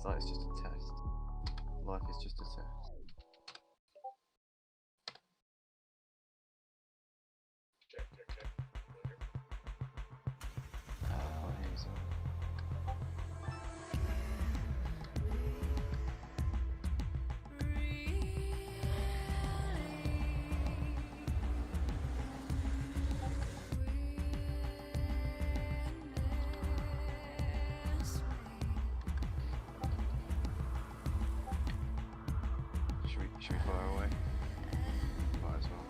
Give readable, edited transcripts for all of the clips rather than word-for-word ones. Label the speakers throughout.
Speaker 1: Life is just a test. Life is just a test. Should we fire away? Might as well.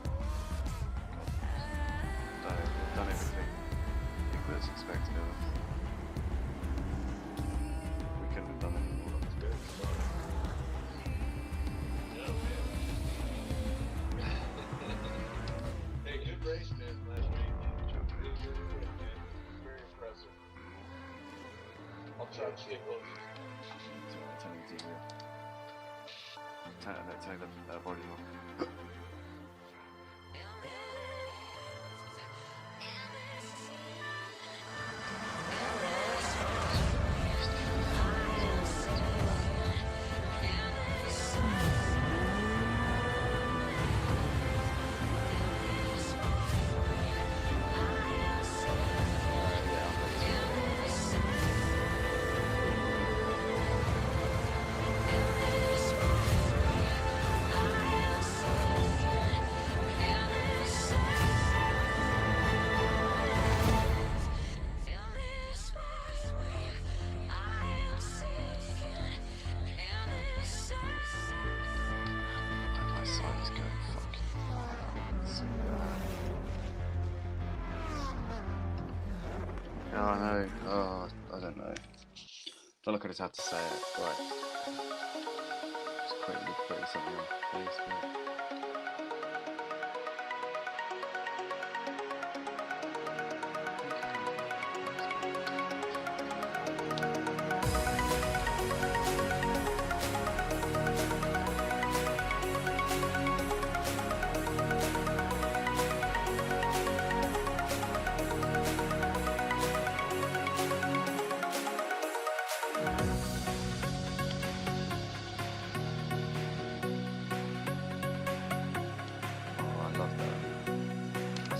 Speaker 1: Done everything that's expected of us. We couldn't have done any more.
Speaker 2: Hey, good race, man, last week. Very impressive. I'll try to stay close.
Speaker 1: Turn the volume off. Oh no. Oh, I don't know. Don't look, I just had to say it. Right. Just quickly putting something on Facebook.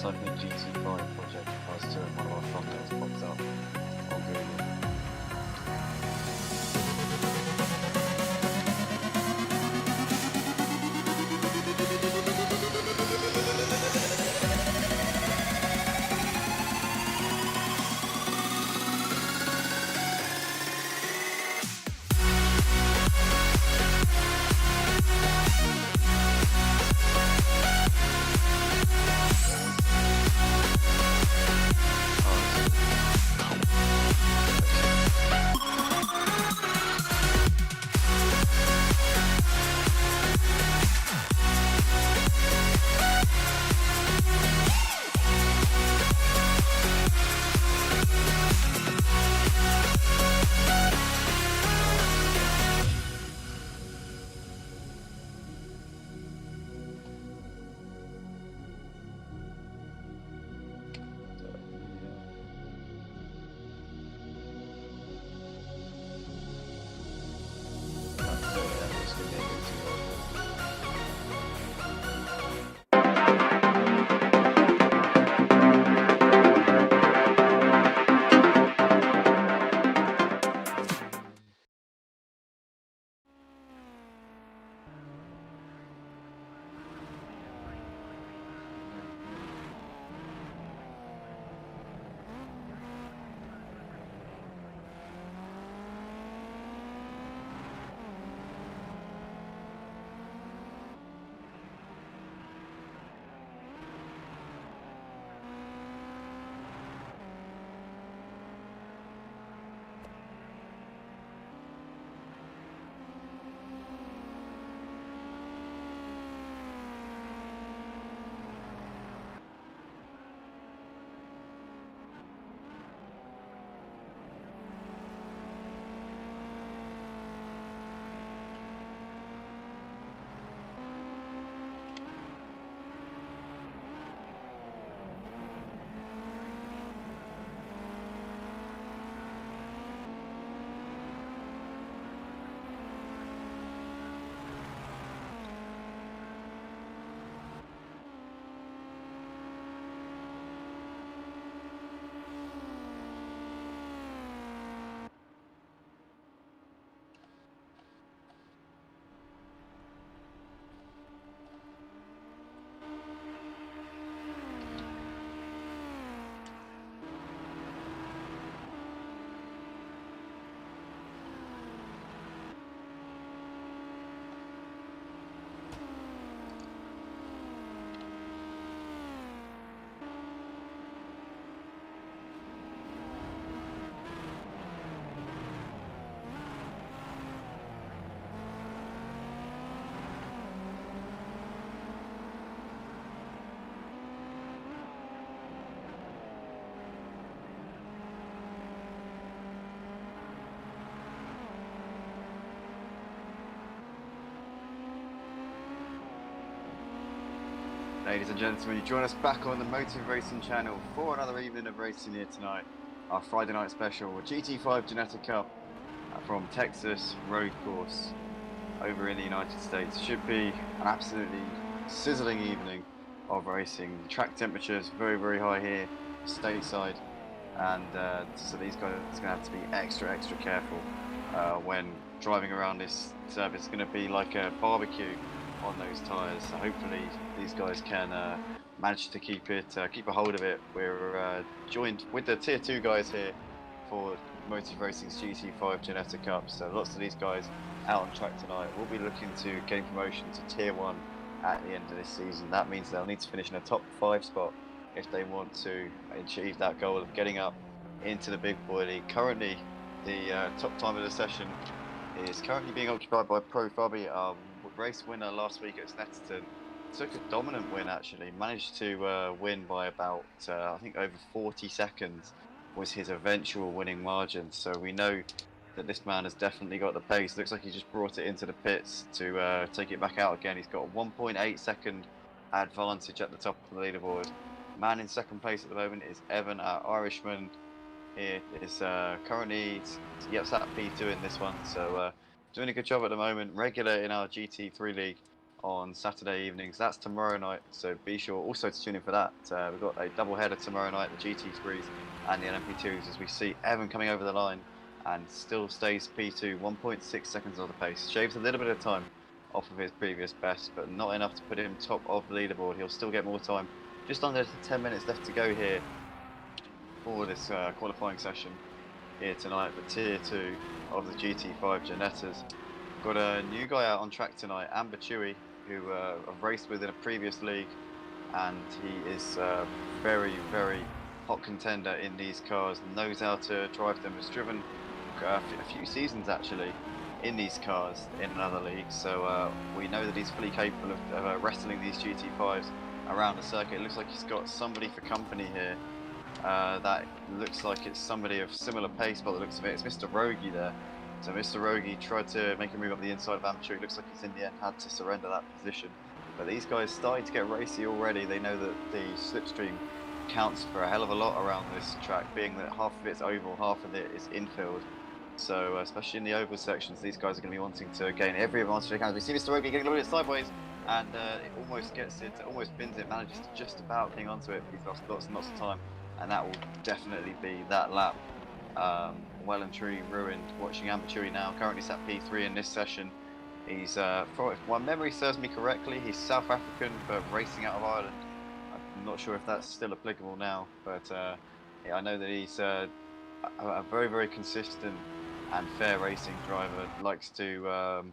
Speaker 1: Like the GT5 project as to one of our thumbnails pops up on Google. Ladies and gentlemen, you join us back on the Motive Racing channel for another evening of racing here tonight. Our Friday night special, GT5 Ginetta Cup from Texas road course over in the United States. Should be an absolutely sizzling evening of racing. The track temperature is very, very high here, stateside, and so these guys are going to have to be extra careful when driving around this circuit. It's going to be like a barbecue on those tyres, so hopefully these guys can manage to keep a hold of it. We're joined with the tier 2 guys here for Motive Racing's GT5 Ginetta Cup, so lots of these guys out on track tonight will be looking to gain promotion to tier 1 at the end of this season. That means they'll need to finish in a top 5 spot if they want to achieve that goal of getting up into the big boy league. Currently, the top time of the session is currently being occupied by Pro Fabi, our race winner last week at Snetterton. Took a dominant win actually, managed to win by about, I think over 40 seconds was his eventual winning margin. So we know that this man has definitely got the pace. Looks like he just brought it into the pits to take it back out again. He's got a 1.8 second advantage at the top of the leaderboard. Man in second place at the moment is Evan, our Irishman. Here is currently, yep, sat P2 in this one. So doing a good job at the moment. Regular in our GT3 league on Saturday evenings. That's tomorrow night. So be sure also to tune in for that. We've got a double header tomorrow night, the GT3s and the LMP2s, as we see Evan coming over the line and still stays P2, 1.6 seconds on the pace. Shaves a little bit of time off of his previous best, but not enough to put him top of the leaderboard. He'll still get more time. Just under 10 minutes left to go here for this qualifying session here tonight for Tier 2 of the GT5 Ginettas. Got a new guy out on track tonight, Amber Chewy, who I've raced with in a previous league, and he is very, very hot contender in these cars, knows how to drive them, has driven a few seasons actually in these cars in another league, so we know that he's fully capable of wrestling these GT5s around the circuit. It looks like he's got somebody for company here. That looks like it's somebody of similar pace by the looks of it. It's Mr. Rogie there. So Mr. Rogie tried to make a move up the inside of Amateur. It looks like he's in the end had to surrender that position. But these guys starting to get racy already. They know that the slipstream counts for a hell of a lot around this track, being that half of it's oval, half of it is infield. So especially in the oval sections, these guys are going to be wanting to gain every advantage they can. We see Mr. Rogie getting a little bit sideways, and it almost gets it, almost bins it, manages to just about cling onto it, but he's lost lots and lots of time, and that will definitely be that lap. Well and truly ruined. Watching Ambaturi now, currently sat P3 in this session. He's, if my memory serves me correctly, he's South African but racing out of Ireland. I'm not sure if that's still applicable now, but yeah, I know that he's a very, very consistent and fair racing driver. Likes to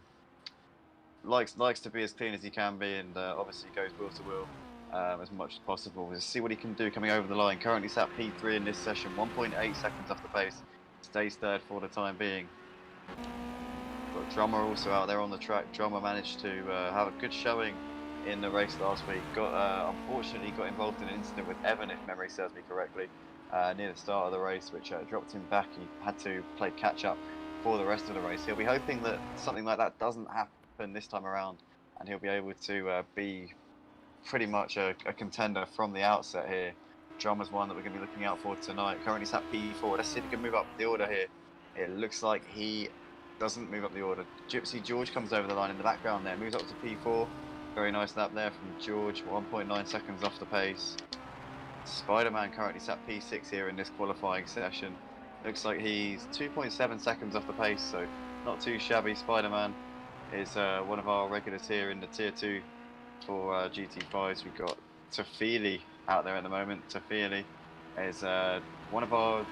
Speaker 1: likes to be as clean as he can be, and obviously goes wheel to wheel as much as possible. We'll see what he can do coming over the line. Currently sat P3 in this session, 1.8 seconds off the pace. Stays third for the time being. Got Drummer also out there on the track. Drummer managed to have a good showing in the race last week. Unfortunately got involved in an incident with Evan, if memory serves me correctly, near the start of the race, which dropped him back. He had to play catch up for the rest of the race. He'll be hoping that something like that doesn't happen this time around, and he'll be able to be pretty much a contender from the outset here. Drummer's one that we're going to be looking out for tonight. Currently sat P4. Let's see if he can move up the order here. It looks like he doesn't move up the order. Gypsy George comes over the line in the background there. Moves up to P4. Very nice lap there from George. 1.9 seconds off the pace. Spider-Man currently sat P6 here in this qualifying session. Looks like he's 2.7 seconds off the pace, so not too shabby. Spider-Man is one of our regulars here in the Tier 2 for GT5s. We've got Tafili out there at the moment. Tafili is one of our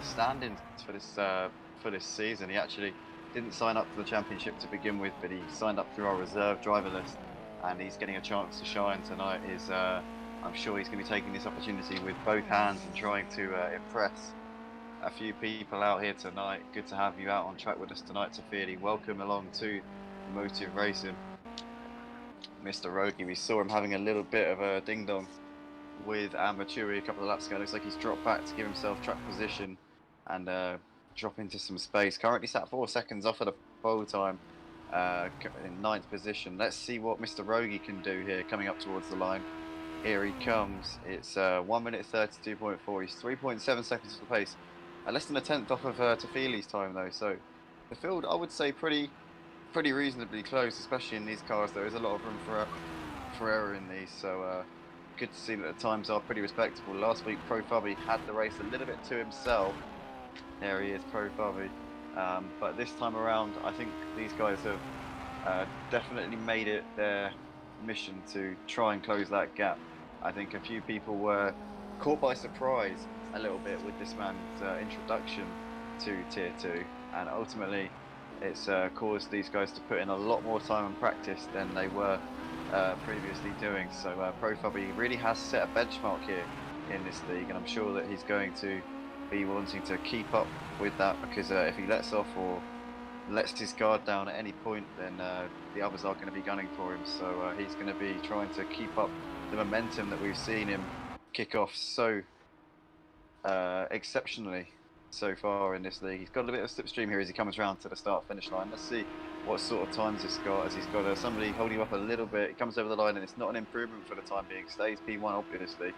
Speaker 1: stand-ins for this season. He actually didn't sign up for the championship to begin with, but he signed up through our reserve driver list, and he's getting a chance to shine tonight. I'm sure he's going to be taking this opportunity with both hands and trying to impress a few people out here tonight. Good to have you out on track with us tonight, Tafili. Welcome along to Motive Racing. Mr. Rogie, we saw him having a little bit of a ding-dong with Amber Chewy a couple of laps ago. Looks like he's dropped back to give himself track position and drop into some space. Currently sat 4 seconds off of the pole time in 9th position. Let's see what Mr. Rogie can do here coming up towards the line. Here he comes. It's 1 minute 32.4. He's 3.7 seconds off the pace. Less than a tenth off of Tafili's time though. So the field, I would say, pretty reasonably close, especially in these cars. There is a lot of room for error in these, so good to see that the times are pretty respectable. Last week Pro Fabi had the race a little bit to himself. There he is, Pro Fabi. But this time around, I think these guys have definitely made it their mission to try and close that gap. I think a few people were caught by surprise a little bit with this man's introduction to Tier 2, and ultimately it's caused these guys to put in a lot more time and practice than they were previously doing. So Pro Fabi really has set a benchmark here in this league, and I'm sure that he's going to be wanting to keep up with that, because if he lets off or lets his guard down at any point, then the others are going to be gunning for him. So he's going to be trying to keep up the momentum that we've seen him kick off so exceptionally so far in this league. He's got a bit of slipstream here as he comes round to the start-finish line. Let's see what sort of times he's got, as he's got somebody holding him up a little bit. He comes over the line and it's not an improvement for the time being. Stays P1 obviously,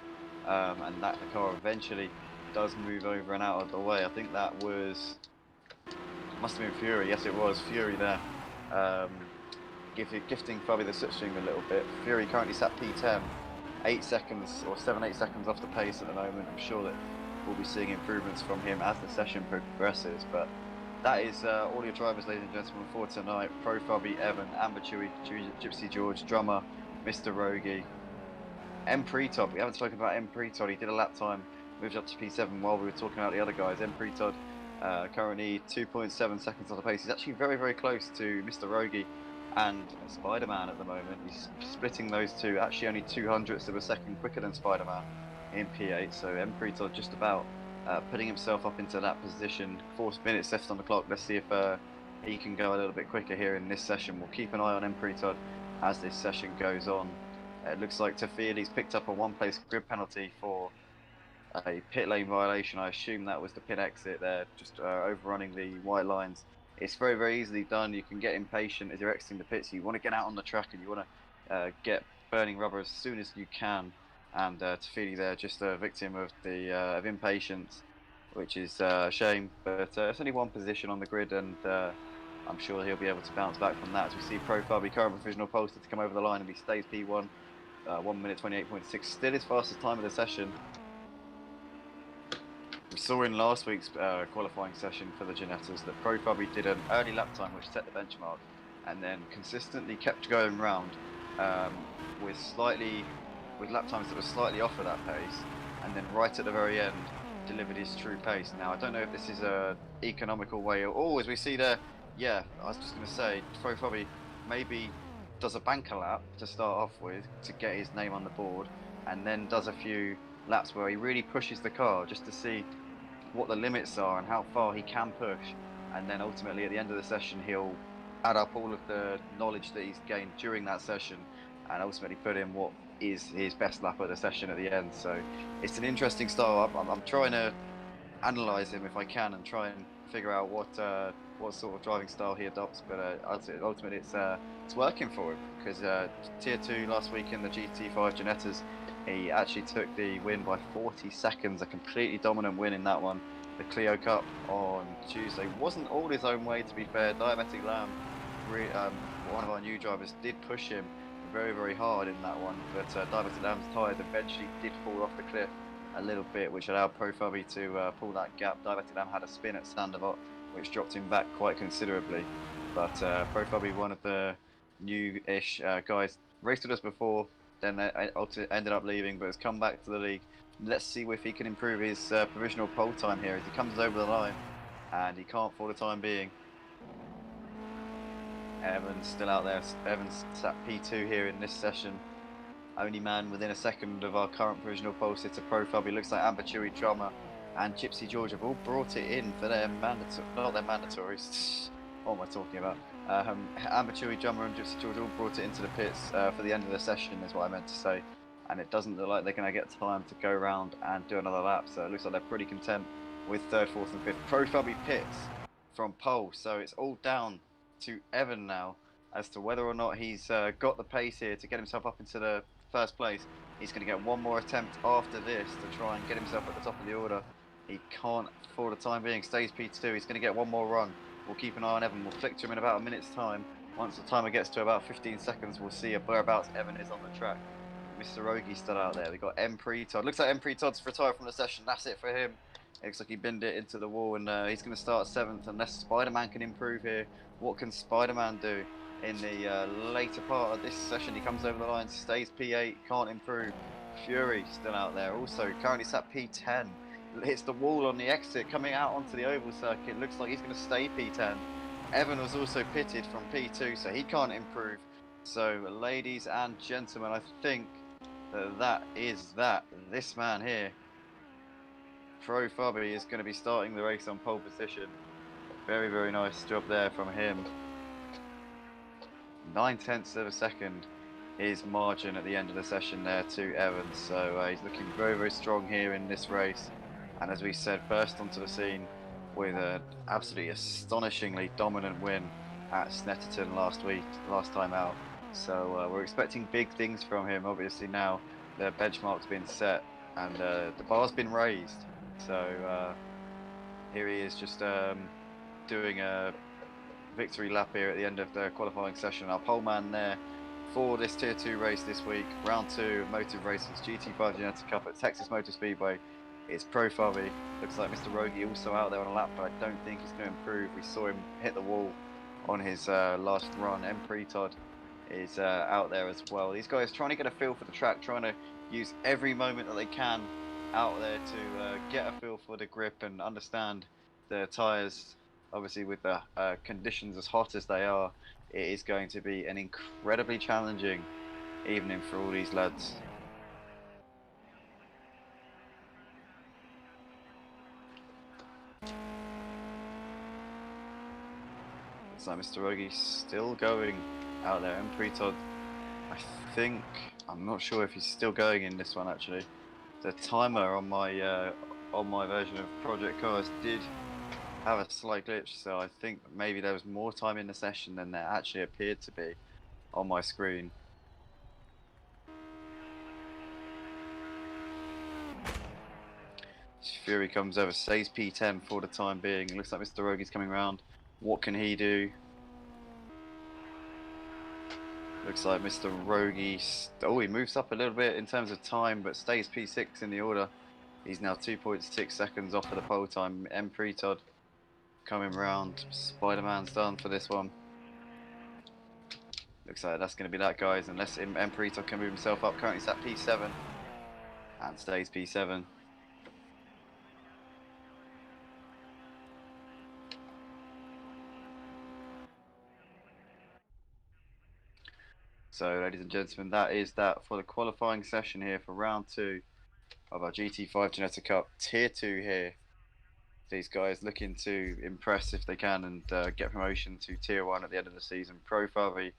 Speaker 1: and that the car eventually does move over and out of the way. I think that was, must have been Fury. Yes, it was Fury there, gifting Fabi the slipstream a little bit. Fury currently sat P10, 8 seconds or 7-8 seconds off the pace at the moment. I'm sure that we'll be seeing improvements from him as the session progresses. But that is all your drivers, ladies and gentlemen, for tonight. Pro Fabi, Evan, Amber Chewy, Gypsy George, Drummer, Mr. Rogi, M Pretod. We haven't spoken about M Pretod. He did a lap time, moved up to P7 while we were talking about the other guys. M Pretod currently 2.7 seconds off the pace. He's actually very, very close to Mr. Rogi and Spider-Man at the moment. He's splitting those two, actually only 200ths of a second quicker than Spider-Man in P8. So M Pretod just about putting himself up into that position. 4 minutes left on the clock. Let's see if he can go a little bit quicker here in this session. We'll keep an eye on M Pretod as this session goes on. It looks like Tafili's picked up a one-place grid penalty for a pit lane violation. I assume that was the pit exit there, just overrunning the white lines. It's very, very easily done. You can get impatient as you're exiting the pits. You want to get out on the track and you want to get burning rubber as soon as you can. And Tafili there, just a victim of the of impatience, which is a shame. But it's only one position on the grid, and I'm sure he'll be able to bounce back from that. As we see Pro Fabi current provisional posted to come over the line, and he stays P1. 1 minute 28.6, still his fastest time of the session. We saw in last week's qualifying session for the Ginettas that Pro Fabi did an early lap time which set the benchmark, and then consistently kept going round with lap times that were slightly off of that pace, and then right at the very end delivered his true pace. Now I don't know if this is a economical way, or as we see there, yeah, I was just going to say Pro Fabi maybe does a banker lap to start off with to get his name on the board, and then does a few laps where he really pushes the car just to see what the limits are and how far he can push, and then ultimately at the end of the session he'll add up all of the knowledge that he's gained during that session and ultimately put in what is his best lap of the session at the end. So it's an interesting style. I'm trying to analyse him if I can and try and figure out what sort of driving style he adopts, but ultimately it's working for him, because Tier 2 last week in the GT5 Ginettas, he actually took the win by 40 seconds, a completely dominant win in that one. The Clio Cup on Tuesday wasn't all his own way, to be fair. Diabetic Lamb, one of our new drivers, did push him very, very hard in that one, but Diabetic Lamb's tyres eventually did fall off the cliff a little bit, which allowed Pro Fabi to pull that gap. Diabetic Lamb had a spin at Sandoval, which dropped him back quite considerably. But Pro Fabi, one of the new-ish guys, raced with us before, then ended up leaving, but has come back to the league. Let's see if he can improve his provisional pole time here as he comes over the line, and he can't for the time being. Evans still out there. Evans sat P2 here in this session. Only man within a second of our current provisional pole sitter, Pro Fabi. Looks like Amber Chewy, Drummer, and Gypsy George have all brought it in for their mandatories. What am I talking about? Amber Chewy, Drummer, and Gypsy George all brought it into the pits for the end of the session, is what I meant to say. And it doesn't look like they're going to get time to go around and do another lap. So it looks like they're pretty content with 3rd, 4th, and 5th. Pro Fabi pits from pole. So it's all down to Evan now as to whether or not he's got the pace here to get himself up into the first place. He's going to get one more attempt after this to try and get himself at the top of the order. He can't for the time being. Stays P2. He's going to get one more run. We'll keep an eye on Evan. We'll flick to him in about a minute's time. Once the timer gets to about 15 seconds, we'll see whereabouts Evan is on the track. Mr. Rogi's still out there. We've got M Pretod. Looks like M Pretod's retired from the session. That's it for him. It looks like he binned it into the wall, and he's going to start 7th unless Spider-Man can improve here. What can Spider-Man do in the later part of this session? He comes over the line, stays P8, can't improve. Fury still out there, also currently sat P10. Hits the wall on the exit, coming out onto the oval circuit. Looks like he's going to stay P10. Evan was also pitted from P2, so he can't improve. So, ladies and gentlemen, I think that is that. This man here, Pro Fubby is going to be starting the race on pole position. Very, very nice job there from him. 9/10 of a second his margin at the end of the session there to Evans. So he's looking very, very strong here in this race. And as we said, burst onto the scene with an absolutely astonishingly dominant win at Snetterton last time out. So we're expecting big things from him. Obviously now the benchmark's been set and the bar's been raised. So here he is just doing a victory lap here at the end of the qualifying session. Our pole man there for this Tier 2 race this week, round 2 of Motive Racing's GT5 Ginetta Cup at Texas Motor Speedway. It's Pro Fubby. Looks like Mr. Rogi also out there on a lap, but I don't think he's going to improve. We saw him hit the wall on his last run. Todd is out there as well. These guys trying to get a feel for the track, trying to use every moment that they can out there to get a feel for the grip and understand the tyres. Obviously, with the conditions as hot as they are, it is going to be an incredibly challenging evening for all these lads. Looks like Mr. Rogi's still going out there. Todd, I'm not sure if he's still going in this one actually. The timer on my version of Project Cars did have a slight glitch, so I think maybe there was more time in the session than there actually appeared to be on my screen. Fury comes over, stays P10 for the time being. Looks like Mr. Rogi's coming round. What can he do? Looks like Mr. Rogi, he moves up a little bit in terms of time, but stays P6 in the order. He's now 2.6 seconds off of the pole time. Todd coming round. Spider-Man's done for this one. Looks like that's going to be that, guys, unless Todd can move himself up. Currently he's at P7 and stays P7. So, ladies and gentlemen, that is that for the qualifying session here for round 2 of our GT5 Ginetta Cup Tier 2 here. These guys looking to impress if they can and get promotion to Tier 1 at the end of the season. Pro Fubby,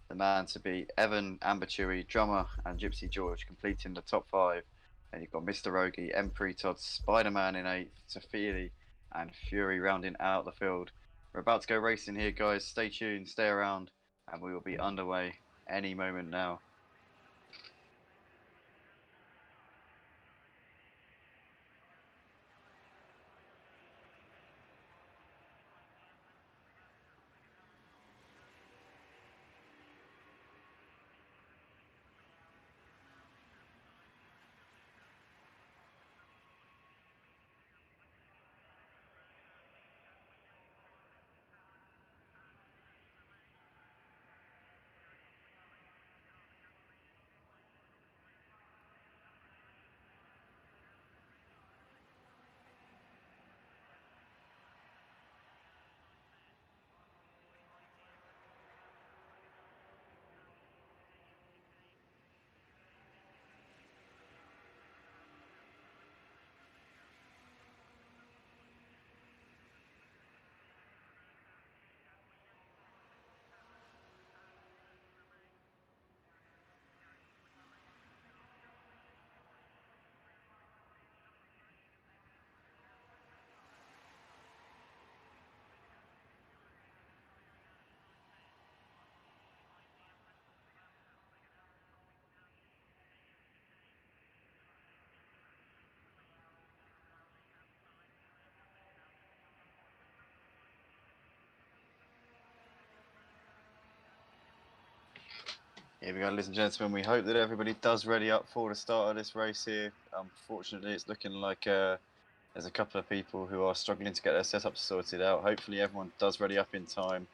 Speaker 1: the man to beat Evan, Amber Chewy, Drummer and Gypsy George completing the top 5. Then you've got Mr. Rogi, Todd, Spider-Man in 8th, Tafili and Fury rounding out the field. We're about to go racing here, guys. Stay tuned, stay around, and we will be underway any moment now. Here we go, ladies and gentlemen. We hope that everybody does ready up for the start of this race here. Unfortunately, it's looking like there's a couple of people who are struggling to get their setup sorted out. Hopefully, everyone does ready up in time,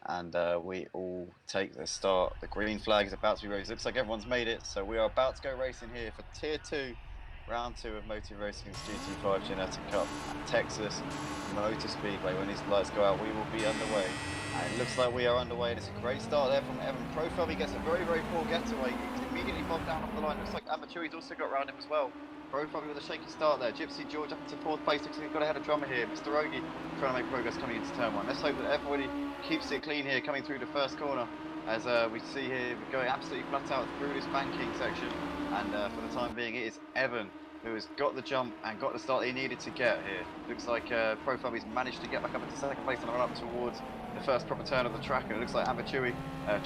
Speaker 1: and we all take the start. The green flag is about to be raised. Looks like everyone's made it, so we are about to go racing here for Tier 2, Round 2 of Motive Racing's GT5 Ginetta Cup at Texas Motor Speedway. When these lights go out, we will be underway And it looks like we are underway, and it's a great start there from Evan. Profile, he gets a very, very poor getaway. He's immediately bogged down off the line. Looks like Amateuri's also got around him as well. Profile with a shaky start there. Gypsy George up into 4th place. Looks like he's got ahead of Drummer here. Mr. Rogi trying to make progress coming into turn 1. Let's hope that everybody keeps it clean here coming through the first corner. As we see here, we're going absolutely flat out through this banking section. And for the time being, it is Evan who has got the jump and got the start he needed to get here. Looks like Profabi's managed to get back up into 2nd place and run up towards the first proper turn of the track. And it looks like Amatui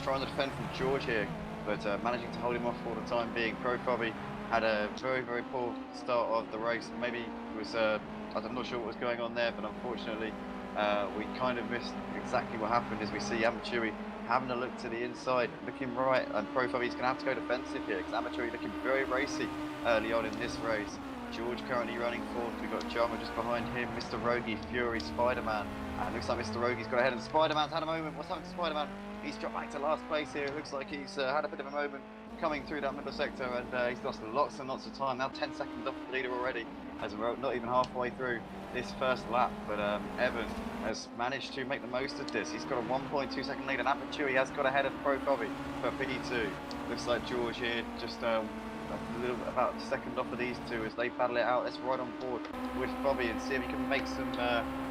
Speaker 1: trying to defend from George here, but managing to hold him off for the time being. Profabi had a very, very poor start of the race. Maybe it was, I'm not sure what was going on there, but unfortunately we kind of missed exactly what happened as we see Amatui having a look to the inside, looking right, and Profabi's going to have to go defensive here because Amatui looking very racy early on in this race. George currently running 4th. We've got Jama just behind him, Mr. Rogi, Fury, Spider-Man, and it looks like Mr. Rogi's got ahead, and Spider-Man's had a moment. What's happened to Spider-Man? He's dropped back to last place here. It looks like he's had a bit of a moment coming through that middle sector, and he's lost lots and lots of time. Now 10 seconds off the leader already, as we're not even halfway through this first lap. But Evan has managed to make the most of this. He's got a 1.2 second lead, and Apertui has got ahead of Profabi for P2. Looks like George here just a little about a second off of these two as they battle it out. Let's ride on board with Bobby and see if he can make some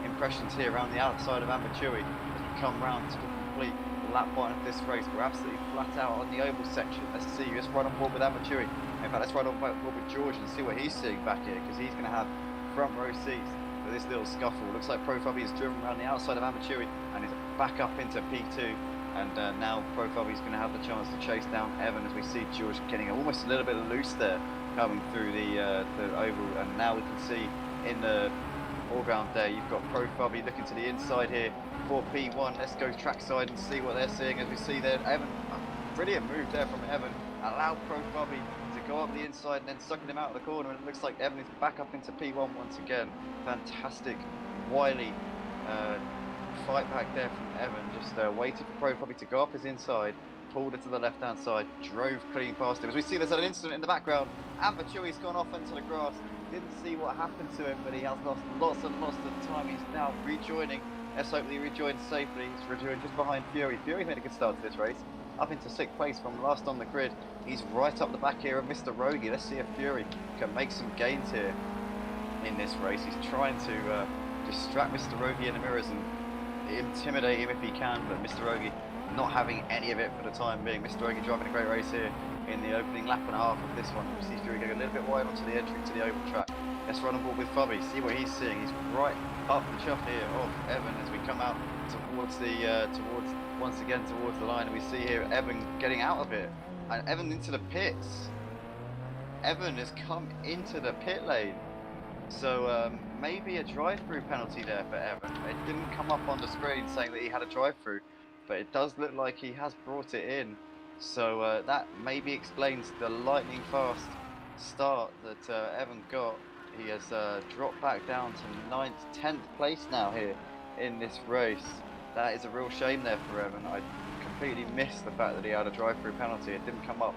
Speaker 1: impressions here around the outside of Amatui as we come round to the complete lap one of this race. We're absolutely flat out on the oval section. Let's see, let's ride on board with Amatui. In fact, let's ride on board with George and see what he's seeing back here, because he's going to have front row seats for this little scuffle. Looks like Profabi is driven around the outside of Amatui and is back up into P2. And now Profabi is going to have the chance to chase down Evan as we see George getting almost a little bit loose there coming through the oval. And now we can see in the foreground there, you've got Profabi looking to the inside here for P1. Let's go trackside and see what they're seeing as we see there. Evan, brilliant move there from Evan. Allowed Profabi to go up the inside and then sucking him out of the corner. And it looks like Evan is back up into P1 once again. Fantastic, wily fight back there from Evan, just waited for Profabi to go up his inside, pulled it to the left hand side, drove clean past him. As we see, there's an incident in the background. Amachui's gone off into the grass. Didn't see what happened to him, but he has lost lots and lots of time. He's now rejoining. Let's hope that he rejoins safely. He's rejoined just behind Fury. Fury made a good start to this race, up into 6th place from last on the grid. He's right up the back here of Mr. Rogi. Let's see if Fury can make some gains here in this race. He's trying to distract Mr. Rogi in the mirrors and intimidate him if he can, but Mr. Rogi not having any of it for the time being. Mr. Rogi driving a great race here in the opening lap and a half of this one. We see Fury going a little bit wide onto the entry to the oval track. Let's run on board with Fubby, see what he's seeing. He's right up the chuff here of Evan as we come out towards the once again towards the line, and we see here Evan getting out of it, and Evan into the pits. Evan has come into the pit lane. So maybe a drive-through penalty there for Evan. It didn't come up on the screen saying that he had a drive-through, but it does look like he has brought it in. So that maybe explains the lightning fast start that Evan got. He has dropped back down to 9th, 10th place now here in this race. That is a real shame there for Evan. I completely missed the fact that he had a drive-through penalty. It didn't come up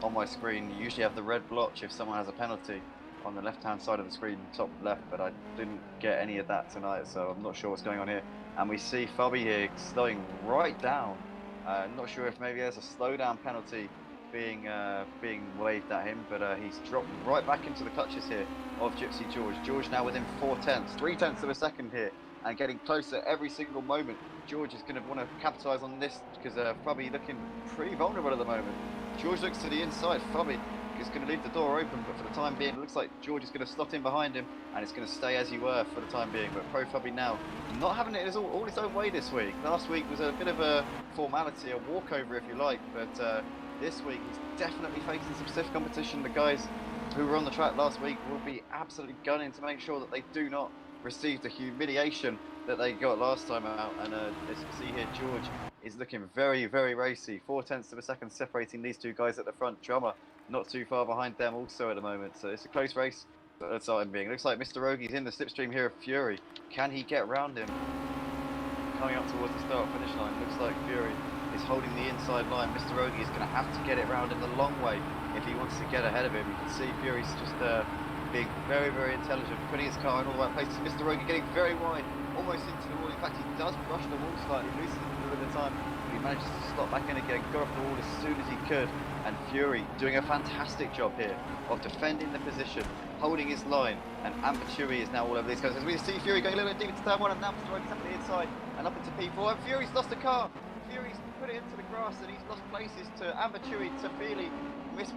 Speaker 1: on my screen. You usually have the red blotch if someone has a penalty on the left-hand side of the screen, top left, but I didn't get any of that tonight, so I'm not sure what's going on here. And we see Fubby here slowing right down. Not sure if maybe there's a slowdown penalty being waved at him, but he's dropped right back into the clutches here of Gypsy George. George now within 3/10 of a second here, and getting closer every single moment. George is going to want to capitalise on this because Fubby looking pretty vulnerable at the moment. George looks to the inside. Fubby is going to leave the door open, but for the time being, it looks like George is going to slot in behind him, and it's going to stay as you were for the time being. But Profabi now not having it all his own way this week. Last week was a bit of a formality, a walkover if you like, but this week he's definitely facing some stiff competition. The guys who were on the track last week will be absolutely gunning to make sure that they do not receive the humiliation that they got last time out. And as you see here, George is looking very, very racy. 0.4 of a second separating these two guys at the front. Drummer not too far behind them also at the moment. So it's a close race at the time being. Looks like Mr. Rogi's in the slipstream here of Fury. Can he get round him? Coming up towards the start finish line. Looks like Fury is holding the inside line. Mr. Rogi is going to have to get it round in the long way if he wants to get ahead of him. You can see Fury's just being very, very intelligent, putting his car in all the right places. Mr. Rogi getting very wide, almost into the wall. In fact, he does brush the wall slightly, loses a time. He manages to slot back in again, got off the wall as soon as he could. And Fury doing a fantastic job here of defending the position, holding his line. And Ambaturi is now all over these guys. As we see Fury going a little bit deep into turn one, and now Mr. Rogue's up on the inside and up into P4. And Fury's lost the car. Fury's put it into the grass, and he's lost places to Ambaturi, to Feely,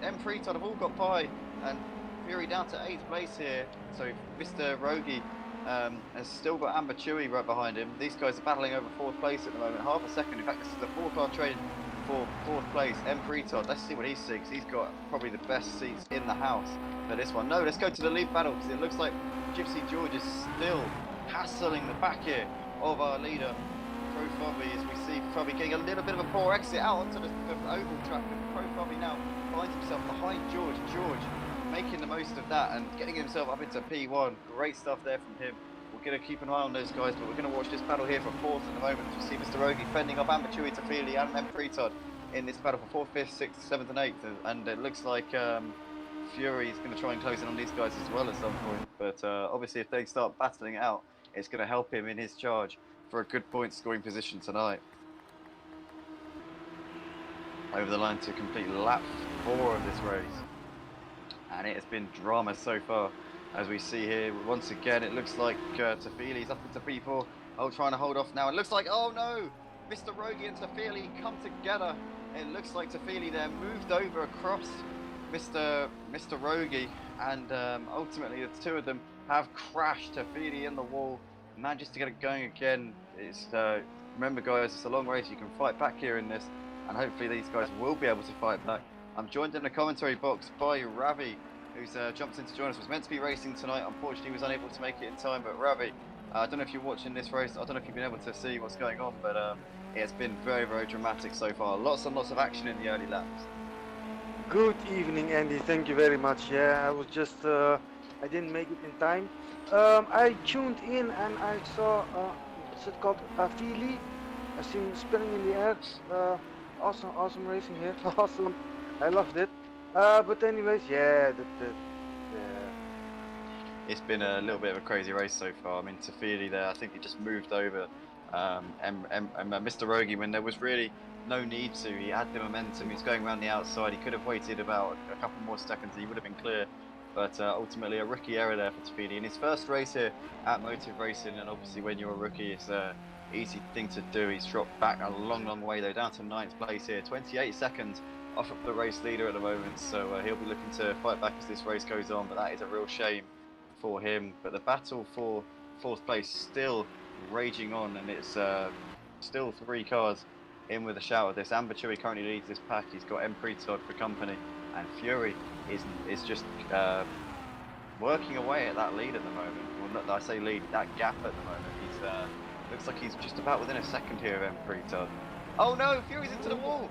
Speaker 1: M. Freeton have all got by. And Fury down to 8th place here. So Mr. Rogie has still got Amber Chewy right behind him. These guys are battling over 4th place at the moment, half a second. In fact, this is the 4-car train for 4th place. M. Freeton, let's see what he seeks. He's got probably the best seats in the house for this one. No, let's go to the lead battle, because it looks like Gypsy George is still hassling the back here of our leader, Pro Fobby, as we see Fobby getting a little bit of a poor exit out onto the oval track. And Pro Fobby now finds himself behind George. George making the most of that and getting himself up into P1. Great stuff there from him. We're going to keep an eye on those guys, but we're going to watch this battle here for 4th at the moment. We see Mr. Rogie fending off Ambatui, Tafili and M. Freetod in this battle for 4th, 5th, 6th, 7th and 8th. And it looks like Fury is going to try and close in on these guys as well at some point. But obviously if they start battling it out, it's going to help him in his charge for a good point scoring position tonight. Over the line to complete lap 4 of this race. And it has been drama so far, as we see here. Once again, it looks like Tafili's up into P4. Oh, trying to hold off now. It looks like, oh no, Mr. Rogie and Tafili come together. It looks like Tafili there moved over across Mr. Rogie, and ultimately the two of them have crashed. Tafili in the wall, manages to get it going again. It's remember guys, it's a long race. You can fight back here in this, and hopefully these guys will be able to fight back. I'm joined in the commentary box by Ravi, who's jumped in to join us. Was meant to be racing tonight. Unfortunately, he was unable to make it in time. But Ravi, I don't know if you're watching this race. I don't know if you've been able to see what's going on, but it's been very, very dramatic so far. Lots and lots of action in the early laps.
Speaker 3: Good evening, Andy. Thank you very much. Yeah, I was just, I didn't make it in time. I tuned in and I saw, what's it called? Fili. I see him spinning in the air. Awesome racing here. Awesome. I loved it. But anyways, yeah,
Speaker 1: It's been a little bit of a crazy race so far. I mean, Tafili there, I think he just moved over Mr. Rogie when there was really no need to. He had the momentum. He's going around the outside. He could have waited about a couple more seconds. He would have been clear. But ultimately, a rookie error there for Tafili. In his first race here at Motive Racing, and obviously when you're a rookie, it's an easy thing to do. He's dropped back a long way though, down to 9th place here, 28 seconds off of the race leader at the moment, so he'll be looking to fight back as this race goes on, but that is a real shame for him. But the battle for 4th place still raging on, and it's still 3 cars in with a shout of this. Amber Chewy currently leads this pack. He's got M. Pretod for company, and Fury is just working away at that lead at the moment. Well, not, I say lead, that gap at the moment. He's looks like he's just about within a second here of M. Pretod. Oh no, Fury's into the wall!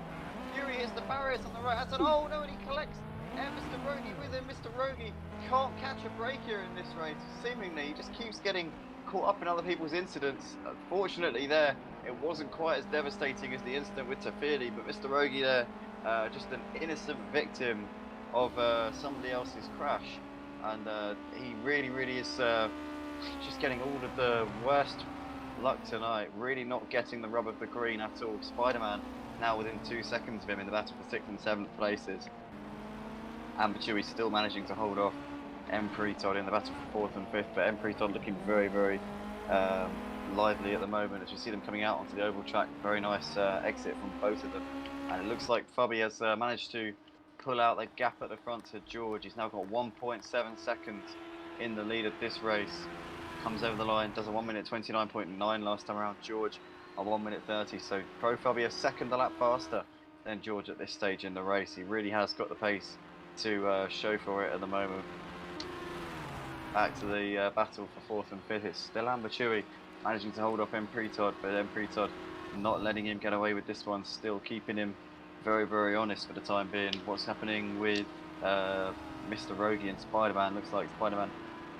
Speaker 1: Fury hits the barriers on the right hand side. Oh no, and he collects Mr. Rogie with him. Mr. Rogie can't catch a break here in this race. Seemingly, he just keeps getting caught up in other people's incidents. Unfortunately there, it wasn't quite as devastating as the incident with Tafili, but Mr. Rogie there, just an innocent victim of somebody else's crash. And he really is just getting all of the worst luck tonight. Really not getting the rub of the green at all. Spider-Man now within 2 seconds of him in the battle for 6th and 7th places. Amber Chewy still managing to hold off M. Pretod in the battle for 4th and 5th, but M. Pretod looking very lively at the moment as you see them coming out onto the oval track. Very nice exit from both of them, and it looks like Fubby has managed to pull out the gap at the front to George. He's now got 1.7 seconds in the lead of this race. Comes over the line, does a 1 minute 29.9 last time around. George a 1 minute 30, so Pro Fubby a second a lap faster than George at this stage in the race. He really has got the pace to show for it at the moment. Back to the battle for 4th and 5th. It's still Amber Chewy managing to hold off M. Pretod, but M. Pretod not letting him get away with this one, still keeping him very honest for the time being. What's happening with Mr. Rogie and Spider-Man? Looks like Spider-Man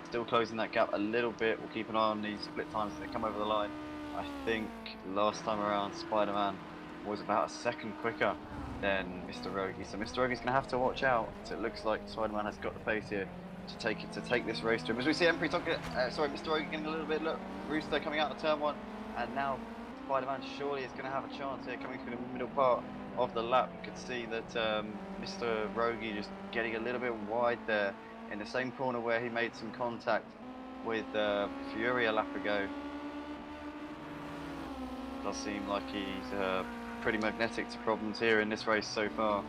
Speaker 1: still closing that gap a little bit. We'll keep an eye on these split times as they come over the line. I think last time around Spider-Man was about a second quicker than Mr. Rogie, so Mr. Rogie's going to have to watch out. So it looks like Spider-Man has got the pace here to take this race to him. As we see Mr. Rogie getting a little bit, look, Rooster coming out of turn 1, and now Spider-Man surely is going to have a chance here coming through the middle part of the lap. You could see that Mr. Rogi just getting a little bit wide there in the same corner where he made some contact with Fury a lap ago. Does seem like he's pretty magnetic to problems here in this race so far.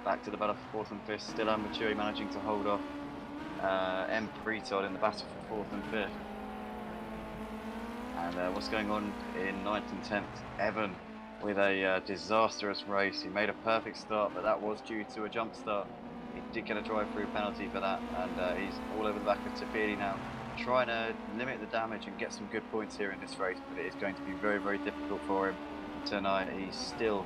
Speaker 1: Back to the battle for 4th and 5th, still Amateur managing to hold off M. Pretod in the battle for 4th and 5th. And what's going on in 9th and 10th? Evan with a disastrous race. He made a perfect start, but that was due to a jump start. He did get a drive-through penalty for that, and he's all over the back of Tafiri now, trying to limit the damage and get some good points here in this race, but it is going to be very, very difficult for him tonight. He's still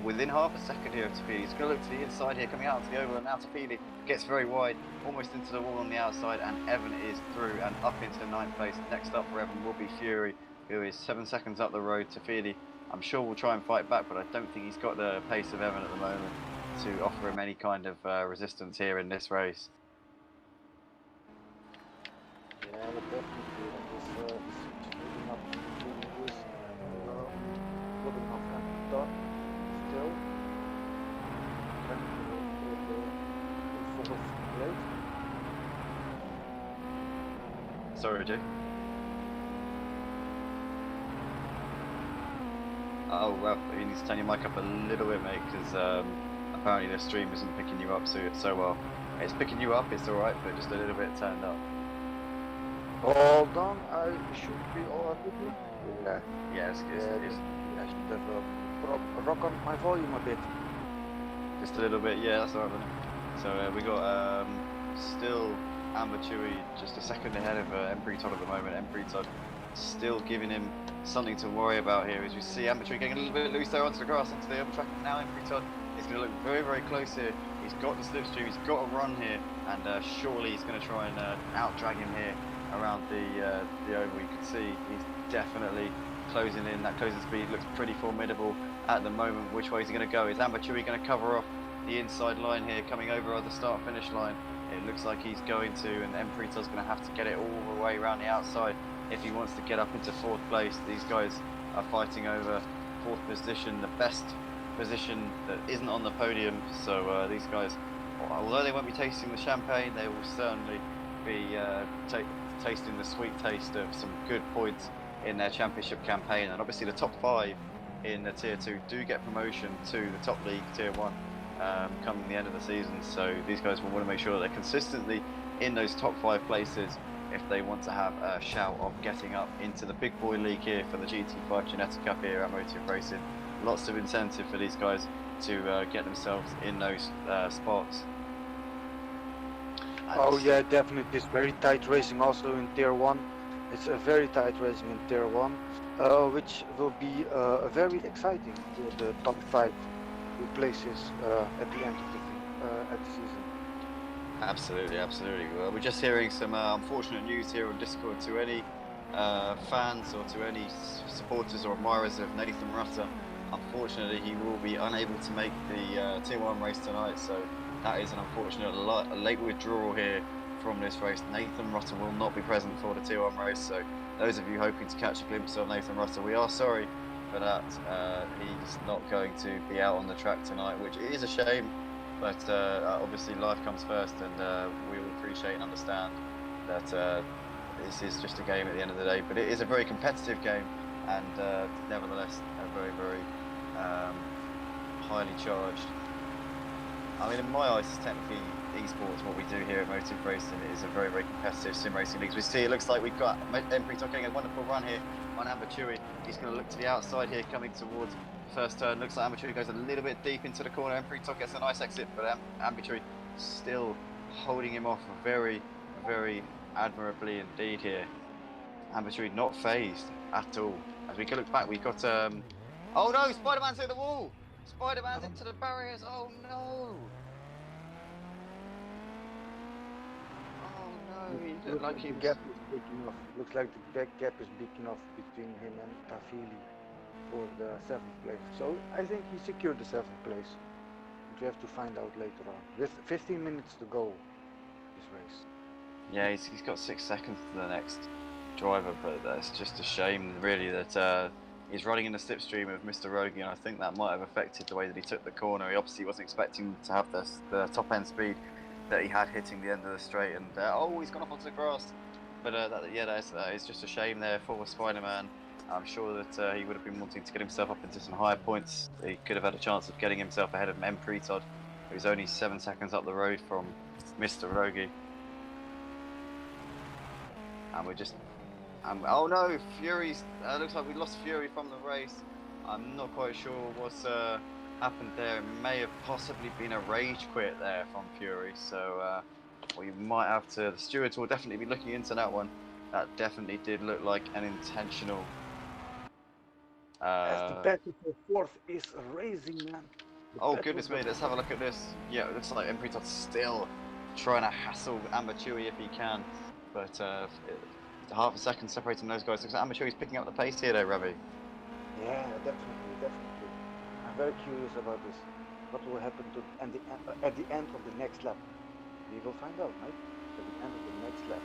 Speaker 1: within half a second here of Tafili. He's going to look to the inside here, coming out to the oval, and now Tafili gets very wide, almost into the wall on the outside, and Evan is through and up into 9th place. Next up for Evan will be Fury, who is 7 seconds up the road. Tafili, I'm sure will try and fight back, but I don't think he's got the pace of Evan at the moment to offer him any kind of resistance here in this race.
Speaker 3: Yeah, but definitely this moving up is good enough and done still. In 4th place.
Speaker 1: Sorry, Jay. Oh, well, you need to turn your mic up a little bit, mate, because apparently the stream isn't picking you up so well. It's picking you up, it's alright, but just a little bit turned up.
Speaker 3: Hold on, I should be audible. Yeah.
Speaker 1: Yes,
Speaker 3: I should have rock on my volume a bit.
Speaker 1: just a little bit, yeah, that's alright. So we got still Amber Chewy just a second ahead of Embry Todd at the moment. Embry Todd still giving him something to worry about here, as you see Amber Chewy getting a little bit loose there onto the grass, onto the open track. Now Embry Todd is going to look very, very close here. He's got the slipstream, he's got a run here, and surely he's going to try and out-drag him here around the oval. You can see he's definitely closing in. That closing speed looks pretty formidable at the moment. Which way is he going to go? Is Amber Chewy going to cover off the inside line here, coming over on the start-finish line? It looks like he's going to, and Emprito's going to have to get it all the way around the outside if he wants to get up into 4th place. These guys are fighting over 4th position, the best position that isn't on the podium. So these guys, although they won't be tasting the champagne, they will certainly be tasting the sweet taste of some good points in their championship campaign. And obviously the top 5 in the Tier 2 do get promotion to the top league, Tier 1, coming the end of the season. So these guys will want to make sure that they're consistently in those top 5 places if they want to have a shout of getting up into the big boy league here for the GT5 Ginetta Cup here at Motive Racing. Lots of incentive for these guys to get themselves in those spots.
Speaker 3: Oh yeah, definitely. It's very tight racing also in Tier 1. It's a very tight racing in Tier 1, which will be very exciting for the top 5 places at the end of the season.
Speaker 1: Absolutely, absolutely. Well, we're just hearing some unfortunate news here on Discord to any fans or to any supporters or admirers of Nathan Rutter. Unfortunately, he will be unable to make the Tier 1 race tonight, so that is an unfortunate late withdrawal here from this race. Nathan Rutter will not be present for the Tier 1 race, so those of you hoping to catch a glimpse of Nathan Rutter, we are sorry for that. He's not going to be out on the track tonight, which is a shame, but obviously life comes first, and we will appreciate and understand that this is just a game at the end of the day, but it is a very competitive game, and nevertheless a very, very highly charged. I mean, in my eyes, technically, esports, what we do here at Motive Racing, is a very, very competitive sim racing league. We see it looks like we've got Embry getting a wonderful run here on Amber Chewy. He's going to look to the outside here, coming towards the first turn. Looks like Amber Chewy goes a little bit deep into the corner. Embry gets a nice exit, but Amber Chewy still holding him off very, very admirably indeed here. Amber Chewy not phased at all. As we can look back, we've got oh no, Spider-Man's hit the wall! Spider-Man's into the barriers, oh no! Oh no, he looked like he was...
Speaker 3: The gap is big enough. Looks like the back gap is big enough between him and Tafili for the 7th place. So I think he secured the 7th place. But we have to find out later on. With 15 minutes to go, this race.
Speaker 1: Yeah, he's got 6 seconds to the next driver, but that's just a shame, really, that he's running in the slipstream of Mr. Rogi, and I think that might have affected the way that he took the corner. He obviously wasn't expecting to have the top end speed that he had hitting the end of the straight, and oh, he's gone off onto the grass. But it's just a shame there for Spider-Man. I'm sure that he would have been wanting to get himself up into some higher points. He could have had a chance of getting himself ahead of M. Pretod, who's only 7 seconds up the road from Mr. Rogi. And we're just... oh no, Fury's... looks like we lost Fury from the race. I'm not quite sure what's happened there. It may have possibly been a rage quit there from Fury. So we might have to... The stewards will definitely be looking into that one. That definitely did look like an intentional...
Speaker 3: As the battle for fourth is raising, man.
Speaker 1: Oh goodness me, let's have a look at this. Yeah, it looks like Empretod's still trying to hassle Amber Chewy if he can. But half a second separating those guys. Looks like Amber Chewy's picking up the pace here though, Ravi.
Speaker 3: Yeah, definitely. I'm very curious about this. What will happen at the end of the next lap? We will find out, right? At the end of the next lap.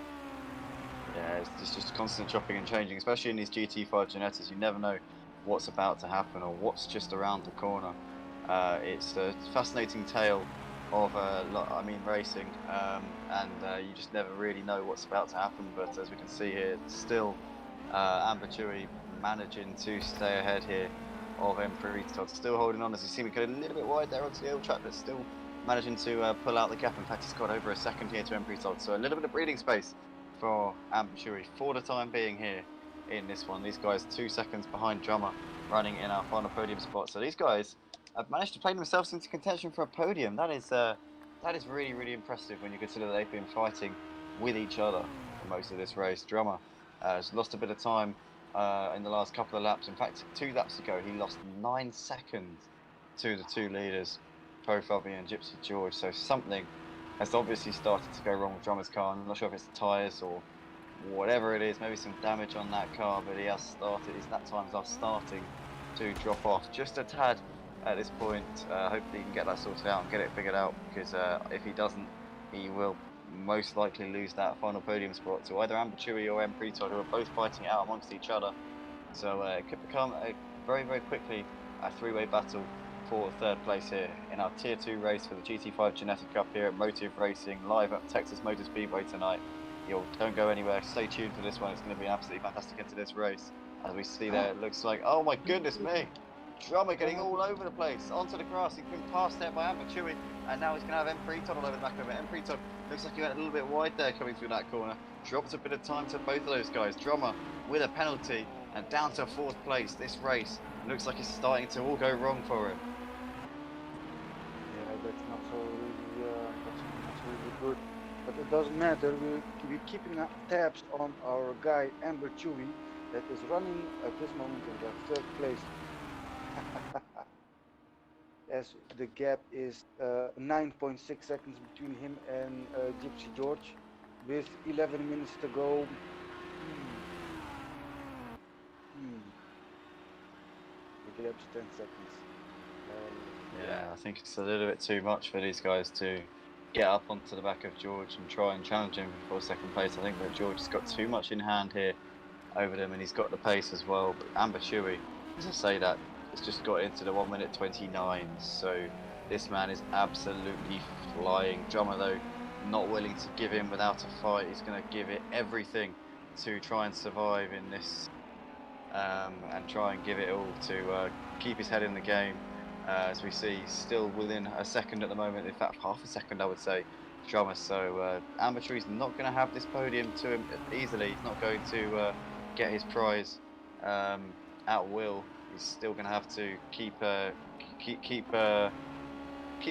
Speaker 1: Yeah, it's just constant chopping and changing, especially in these GT5 Ginettas. You never know what's about to happen or what's just around the corner. It's a fascinating tale of racing, and you just never really know what's about to happen. But as we can see here, still Amber Chewy managing to stay ahead here of Empretod, still holding on. As you see, we got a little bit wide there onto the old track, but still managing to pull out the gap. In fact, he's got over a second here to Empretod, so a little bit of breathing space for Amber Chewy for the time being here in this one. These guys 2 seconds behind Drummer, running in our final podium spot. So these guys have managed to play themselves into contention for a podium. That is really, really impressive when you consider that they've been fighting with each other for most of this race. Drummer has lost a bit of time in the last couple of laps. In fact, 2 laps ago, he lost 9 seconds to the 2 leaders, Pro Fabi and Gypsy George. So something has obviously started to go wrong with Drummer's car. I'm not sure if it's the tyres or whatever it is, maybe some damage on that car, but he has started, his lap times are starting to drop off just a tad at this point. Hopefully he can get that sorted out and get it figured out, because if he doesn't, he will most likely lose that final podium spot to either Amber Chewy or M. Pretod, who are both fighting it out amongst each other. So it could become a very, very quickly a 3-way battle for 3rd place here in our Tier 2 race for the GT5 Ginetta Cup here at Motive Racing, live at Texas Motor Speedway tonight. Don't go anywhere, stay tuned for this one. It's going to be absolutely fantastic into this race. As we see there, it looks like, oh my goodness me, Drummer getting all over the place, onto the grass. He's been passed there by Amber Chewy, and now he's going to have M. Pretod all over the back of it. M. Pretod looks like he went a little bit wide there coming through that corner. Dropped a bit of time to both of those guys. Drummer with a penalty and down to 4th place. This race looks like it's starting to all go wrong for him.
Speaker 3: Yeah, that's not so really good. But it doesn't matter. We're keeping tabs on our guy Amber Chewy, that is running at this moment in the 3rd place. As the gap is 9.6 seconds between him and Gypsy George, with 11 minutes to go. The gap's 10 seconds.
Speaker 1: Yeah, I think it's a little bit too much for these guys to get up onto the back of George and try and challenge him for 2nd place. I think that George has got too much in hand here over them, and he's got the pace as well. But Amber Chewy, as I say that, it's just got into the 1 minute 29, so this man is absolutely flying. Drummer though, not willing to give in without a fight. He's going to give it everything to try and survive in this, and try and give it all to keep his head in the game. As we see, still within a second at the moment, in fact half a second I would say, Drummer. So Amber Chewy's not going to have this podium to him easily. He's not going to get his prize at will. He's still going to have to keep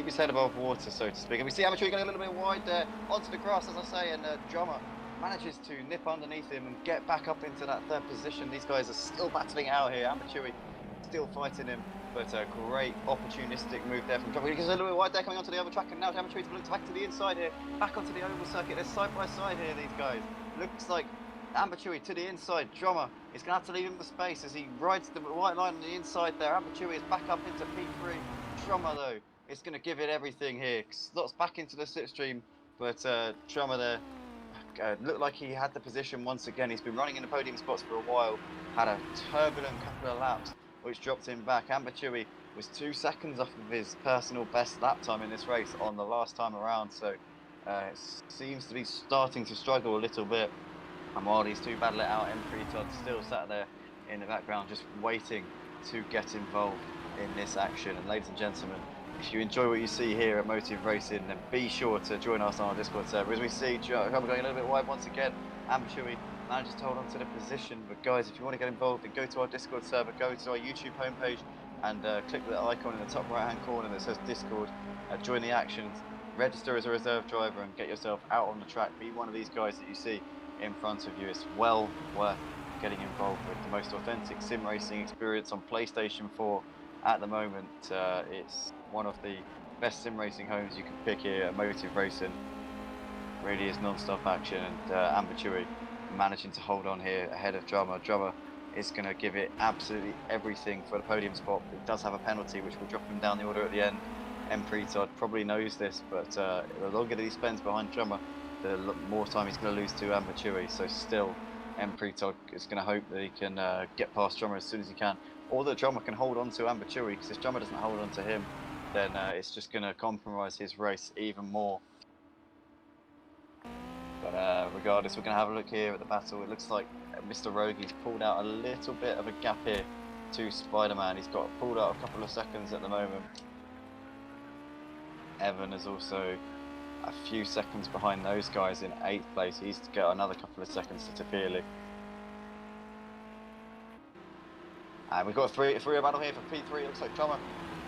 Speaker 1: his head above water, so to speak. And we see Amber Chewy going a little bit wide there onto the grass, as I say, and Drummer manages to nip underneath him and get back up into that 3rd position. These guys are still battling out here. Amber Chewy still fighting him, but a great opportunistic move there from Drummer. He gets a little bit wide there coming onto the other track, and now Amber Chewy's looked back to the inside here, back onto the oval circuit. They're side by side here, these guys. Looks like Amber Chewy to the inside. Drummer is going to have to leave him the space as he rides the white line on the inside there. Amber Chewy is back up into P3. Drummer though is going to give it everything here. Slots back into the slipstream, but Drummer there looked like he had the position once again. He's been running in the podium spots for a while, had a turbulent couple of laps, which dropped him back. Amber Chewy was 2 seconds off of his personal best lap time in this race on the last time around, so it seems to be starting to struggle a little bit. And while these two battle it out, M3 Todd still sat there in the background just waiting to get involved in this action. And ladies and gentlemen, if you enjoy what you see here at Motive Racing, then be sure to join us on our Discord server. As we see, I'm going a little bit wide once again. Amber Chewy manages to hold on to the position. But guys, if you want to get involved, then go to our Discord server, go to our YouTube homepage, and click the icon in the top right hand corner that says Discord. Join the actions, register as a reserve driver, and get yourself out on the track. Be one of these guys that you see in front of you. It's well worth getting involved with. The most authentic sim racing experience on PlayStation 4 at the moment. It's one of the best sim racing homes you can pick here at Motive Racing. Really is non-stop action, and Amber Chewy managing to hold on here ahead of Drummer. Drummer is going to give it absolutely everything for the podium spot. It does have a penalty which will drop him down the order at the end. M3 Todd probably knows this, but the longer that he spends behind Drummer, the more time he's going to lose to Amber Chewy. So still, M3 Todd is going to hope that he can get past Drummer as soon as he can, or that Drummer can hold on to Amber Chewy, because if Drummer doesn't hold on to him, then it's just going to compromise his race even more. But regardless, we're going to have a look here at the battle. It looks like Mr. Rogi's pulled out a little bit of a gap here to Spider-Man. He's got pulled out a couple of seconds at the moment. Evan is also a few seconds behind those guys in 8th place. He's got another couple of seconds to Tafili. And we've got a three-way battle here for P3. It looks like Drummer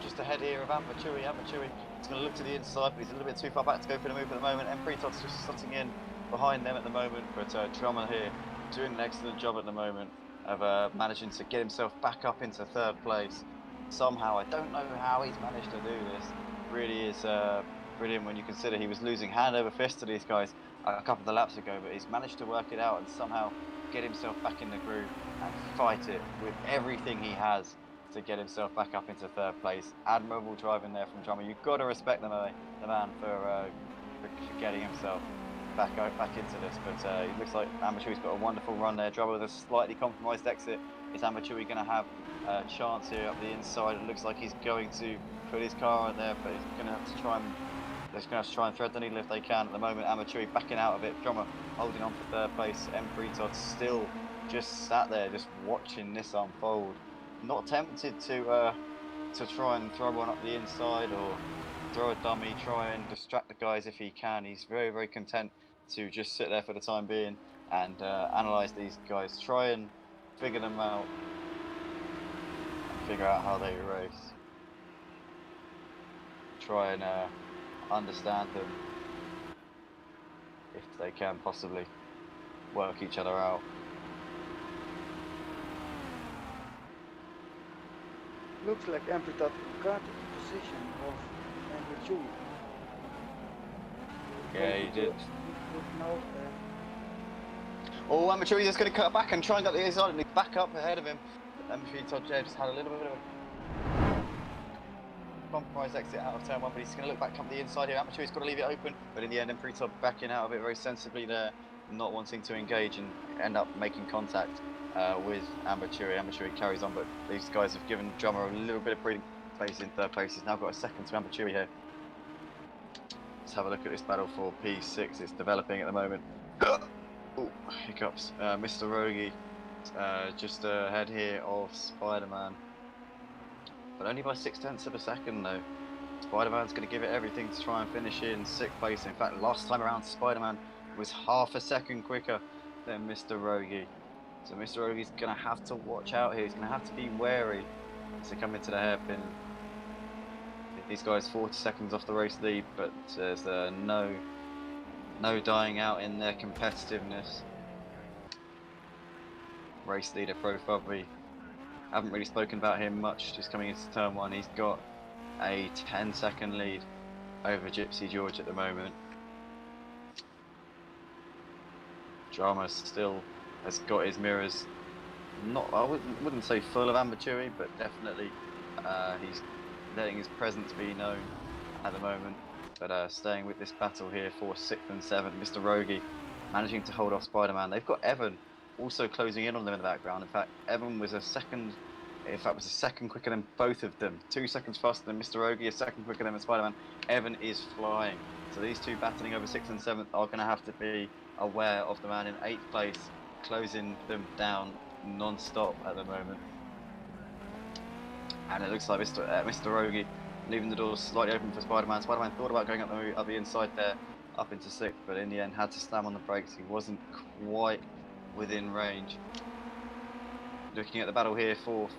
Speaker 1: just ahead here of Amber Chewy. Amber Chewy is going to look to the inside, but he's a little bit too far back to go for the move at the moment. M3 Todd's just slotting in behind them at the moment, but Drummer here doing an excellent job at the moment of managing to get himself back up into 3rd place. Somehow, I don't know how he's managed to do this. Really is brilliant when you consider he was losing hand over fist to these guys a couple of the laps ago, but he's managed to work it out and somehow get himself back in the groove and fight it with everything he has to get himself back up into 3rd place. Admirable driving there from Drummer. You've got to respect the man for getting himself back into this, but it looks like Amber Chewy's got a wonderful run there. Drummer with a slightly compromised exit. Is Amber Chewy going to have a chance here up the inside? It looks like he's going to put his car in there, but he's going to have to try and thread the needle if they can. At the moment, Amber Chewy backing out of it. Drummer holding on for 3rd place. M3 Todd still just sat there, just watching this unfold. Not tempted to try and throw one up the inside or throw a dummy, try and distract the guys if he can. He's very, very content to just sit there for the time being and analyse these guys, try and figure them out, and figure out how they race. Try and understand them if they can possibly work each other out.
Speaker 3: Looks like M3 Todd got the position of Amber Chewy.
Speaker 1: Yeah, he did.
Speaker 3: Now,
Speaker 1: Oh, Amber Chewy is going to cut back and try and get the inside, and he's back up ahead of him. M3 Todd just had a little bit of a compromise exit out of turn 1, but he's going to look back up the inside here. Amber Chewy's got to leave it open, but in the end, M3 Todd backing out of it very sensibly there, not wanting to engage and end up making contact with Amber Chewy. Amber Chewy carries on, but these guys have given Drummer a little bit of breathing space in 3rd place. He's now got a second to Amber Chewy here. Let's have a look at this battle for P6. It's developing at the moment. Oh, hiccups. Mr. Rogi just ahead here of Spider-Man, but only by 0.6 of a second though. Spider-Man's going to give it everything to try and finish in 6th place. In fact, last time around, Spider-Man was half a second quicker than Mr. Rogi. So Mr. Rogi's going to have to watch out here. He's going to have to be wary to come into the hairpin. These guys 40 seconds off the race lead, but there's no dying out in their competitiveness. Race leader Pro Fubby, haven't really spoken about him much, just coming into turn 1. He's got a 10-second lead over Gypsy George at the moment. Drama still has got his mirrors, I wouldn't say full of Amber Chewy, but definitely he's letting his presence be known at the moment. But staying with this battle here for 6th and 7th, Mr. Rogi managing to hold off Spider-Man. They've got Evan also closing in on them in the background. In fact, Evan was a second quicker than both of them. 2 seconds faster than Mr. Ogie, a second quicker than Spider-Man. Evan is flying. So these two battling over 6th and 7th are going to have to be aware of the man in 8th place, closing them down non-stop at the moment. And it looks like Mr. Ogie leaving the doors slightly open for Spider-Man. Spider-Man thought about going up the inside there, up into 6th, but in the end had to slam on the brakes. He wasn't quite within range. Looking at the battle here for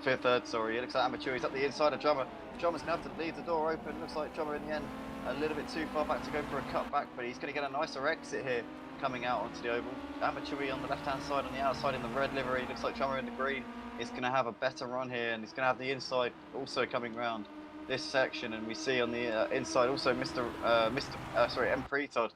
Speaker 1: third, sorry. It looks like Amateuri's up the inside of Drummer. Drummer's going to have to leave the door open. Looks like Drummer in the end a little bit too far back to go for a cutback, but he's going to get a nicer exit here coming out onto the oval. Amateuri on the left-hand side, on the outside in the red livery. Looks like Drummer in the green is going to have a better run here, and he's going to have the inside also coming round this section. And we see on the inside also M. Pretod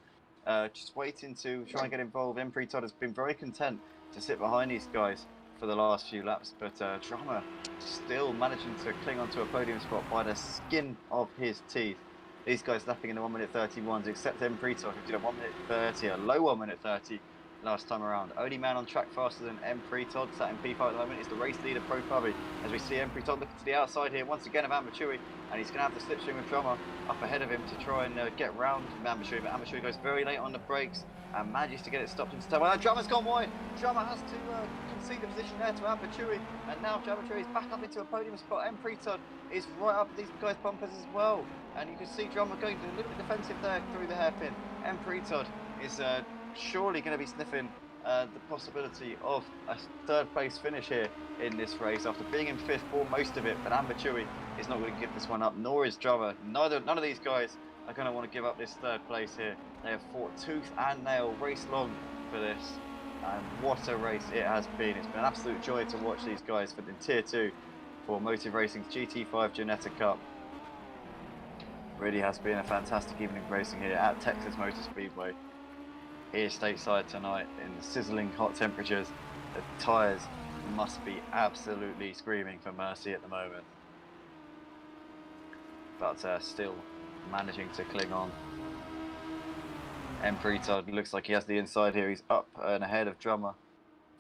Speaker 1: just waiting to try and get involved. M. Pretod has been very content to sit behind these guys for the last few laps, but Drummer still managing to cling onto a podium spot by the skin of his teeth. These guys lapping in the 1:31s, except M. Pretod, who did a 1:30, a low 1:30 last time around. Only man on track faster than M. Pretod, sat in P5 at the moment, is the race leader, Pro Fubby. As we see M. Pretod looking to the outside here, once again of Amateuri, and he's going to have the slipstream with Drummer up ahead of him to try and get round Amateuri, but Amateuri goes very late on the brakes and manages to get it stopped into turn. Well, Drummer's gone wide. Drummer has to concede the position there to Amateuri, and now Amateuri is back up into a podium spot. M. Pretod is right up these guys' bumpers as well, and you can see Drummer going a little bit defensive there through the hairpin. M. Pretod is surely going to be sniffing the possibility of a 3rd place finish here in this race after being in 5th for most of it, but Amateuri is not going to give this one up, nor is Drummer. None of these guys are going to want to give up this 3rd place here. They have fought tooth and nail, race long for this, and what a race it has been. It's been an absolute joy to watch these guys for the Tier 2 for Motive Racing's GT5 Ginetta Cup. Really has been a fantastic evening of racing here at Texas Motor Speedway. Here stateside tonight in the sizzling hot temperatures. The tyres must be absolutely screaming for mercy at the moment, but still managing to cling on. M. Pretod looks like he has the inside here. He's up and ahead of Drummer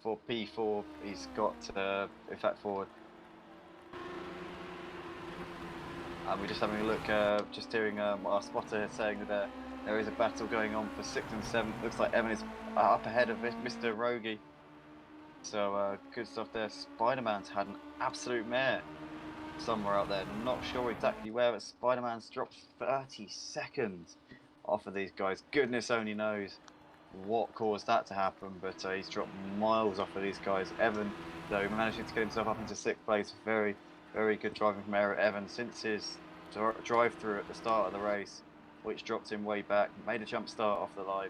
Speaker 1: for P4. He's got in fact forward. And we're just having a look, just hearing our spotter saying that there is a battle going on for 6th and 7th. Looks like Evan is up ahead of Mr. Rogie. So good stuff there. Spider-Man's had an absolute mare somewhere out there. Not sure exactly where, but Spider-Man's dropped 30 seconds off of these guys. Goodness only knows what caused that to happen, but he's dropped miles off of these guys. Evan, though, managing to get himself up into 6th place. Very, very good driving from Evan since his drive-through at the start of the race, which dropped him way back. Made a jump start off the line,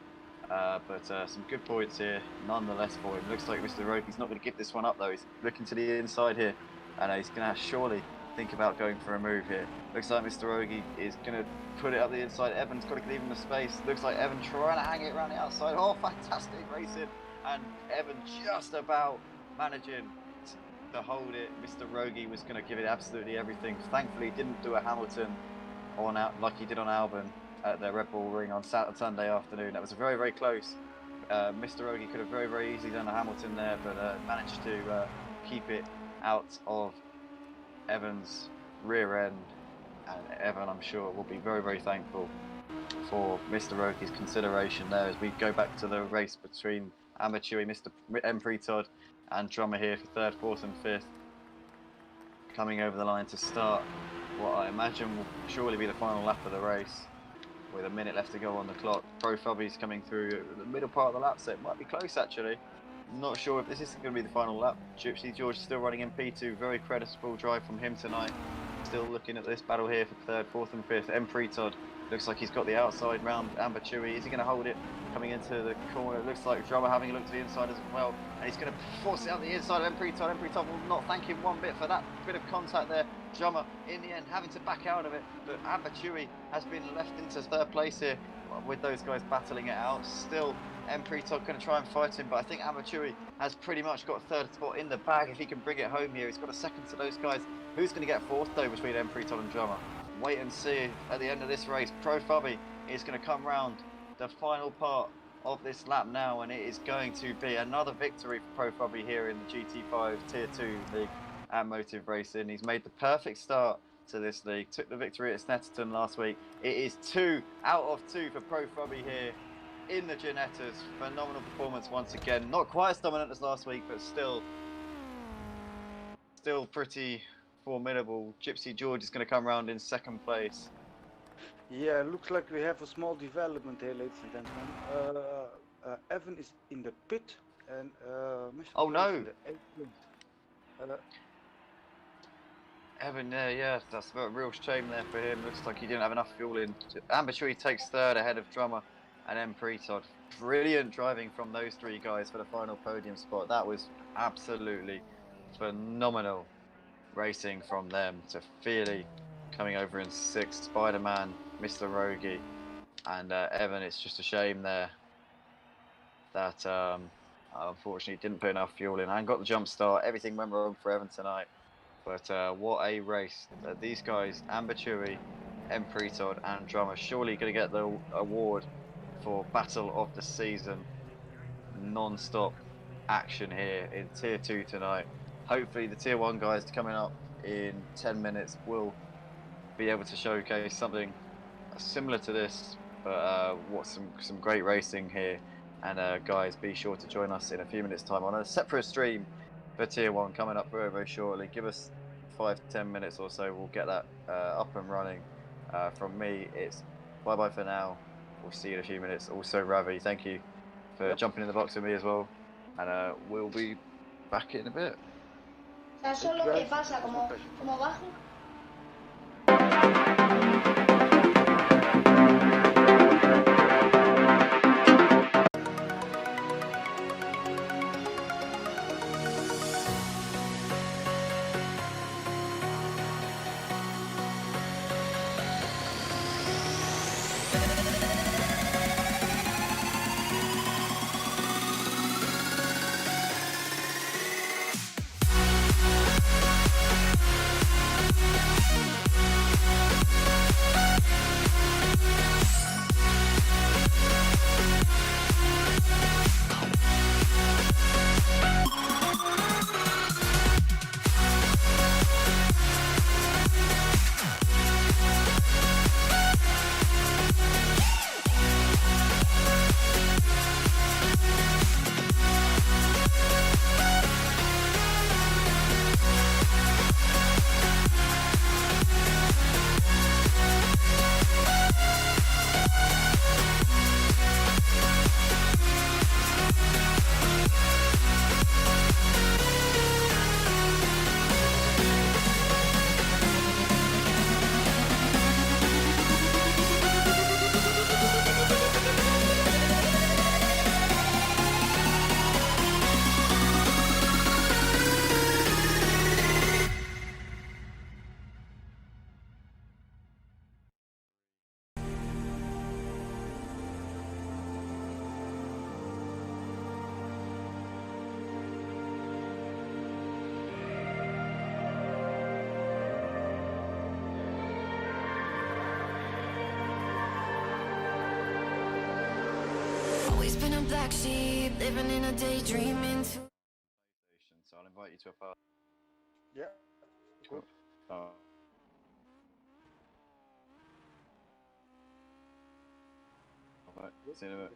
Speaker 1: but some good points here nonetheless for him. Looks like Mr. Rogie's not going to give this one up though. He's looking to the inside here, and he's going to surely think about going for a move here. Looks like Mr. Ogie is going to put it up the inside. Evan's got to leave him the space. Looks like Evan trying to hang it around the outside. Oh, fantastic racing. And Evan just about managing to hold it. Mr. Rogie was going to give it absolutely everything. Thankfully, he didn't do a Hamilton on out like he did on Albon at the Red Bull Ring on Sunday afternoon. That was very, very close. Mr. Rogie could have very, very easily done a Hamilton there, but managed to keep it out of Evan's rear end. And Evan, I'm sure, will be very, very thankful for Mr. Rogie's consideration there as we go back to the race between Amateur, Mr. M. Pretod, and Drummer here for 3rd, 4th and 5th. Coming over the line to start what I imagine will surely be the final lap of the race with a minute left to go on the clock. Pro Fubby's coming through the middle part of the lap, so it might be close actually. Not sure if this is going to be the final lap. Gypsy George still running in P2. Very creditable drive from him tonight. Still looking at this battle here for 3rd, 4th and 5th. M. Pretod looks like he's got the outside round. Amber Chewy, is he going to hold it? Coming into the corner, it looks like Drummer having a look to the inside as well. And he's going to force it out the inside of M. Pretod. M. Pretod will not thank him one bit for that bit of contact there. Drummer, in the end, having to back out of it. But Amber Chewy has been left into 3rd place here with those guys battling it out. Still, M. Pretod going to try and fight him, but I think Amateuri has pretty much got 3rd spot in the bag if he can bring it home here. He's got a 2nd to those guys. Who's going to get 4th though between M. Pretod and Drummer? Wait and see at the end of this race. Pro Fubby is going to come round the final part of this lap now, and it is going to be another victory for Pro Fubby here in the GT5 Tier 2 League at Motive Racing. He's made the perfect start to this league, took the victory at Snetterton last week. It is 2 out of 2 for Pro Fubby here in the Ginettas. Phenomenal performance once again. Not quite as dominant as last week, but still pretty formidable. Gypsy George is going to come round in second place.
Speaker 3: Yeah, looks like we have a small development here, ladies and gentlemen. Evan is in the pit, and Mr.
Speaker 1: Oh,
Speaker 3: Paul
Speaker 1: no.
Speaker 3: is in the 8th place.
Speaker 1: Evan, yeah, that's a real shame there for him. Looks like he didn't have enough fuel in. Ambashui takes third ahead of Drummer and then Pretod. Brilliant driving from those three guys for the final podium spot. That was absolutely phenomenal racing from them. To Feely coming over in 6th, Spider-Man, Mr. Rogie, and Evan. It's just a shame there that unfortunately didn't put enough fuel in and got the jump start. Everything went wrong for Evan tonight. But what a race. These guys, Amber Chewy, M. Pretod and Drummer, surely going to get the award for Battle of the Season. Non-stop action here in Tier 2 tonight. Hopefully the Tier 1 guys coming up in 10 minutes will be able to showcase something similar to this, but what some great racing here. And guys, be sure to join us in a few minutes time on a separate stream for Tier 1 coming up very, very shortly. Give us 5 to 10 minutes or so, we'll get that up and running. From me, it's bye-bye for now. We'll see you in a few minutes. Also, Ravi, thank you for jumping in the box with me as well. And we'll be back in a bit.
Speaker 4: ¿Sabes
Speaker 3: Thank
Speaker 4: lo
Speaker 3: you,
Speaker 4: que
Speaker 3: guys.
Speaker 4: pasa?
Speaker 3: It's my
Speaker 4: Como,
Speaker 3: pleasure.
Speaker 4: como bajo.
Speaker 5: Always been a black sheep, living in a daydream into
Speaker 1: So I'll invite you to a party.
Speaker 3: Yeah, good.
Speaker 1: Oh. Alright, see you in a bit.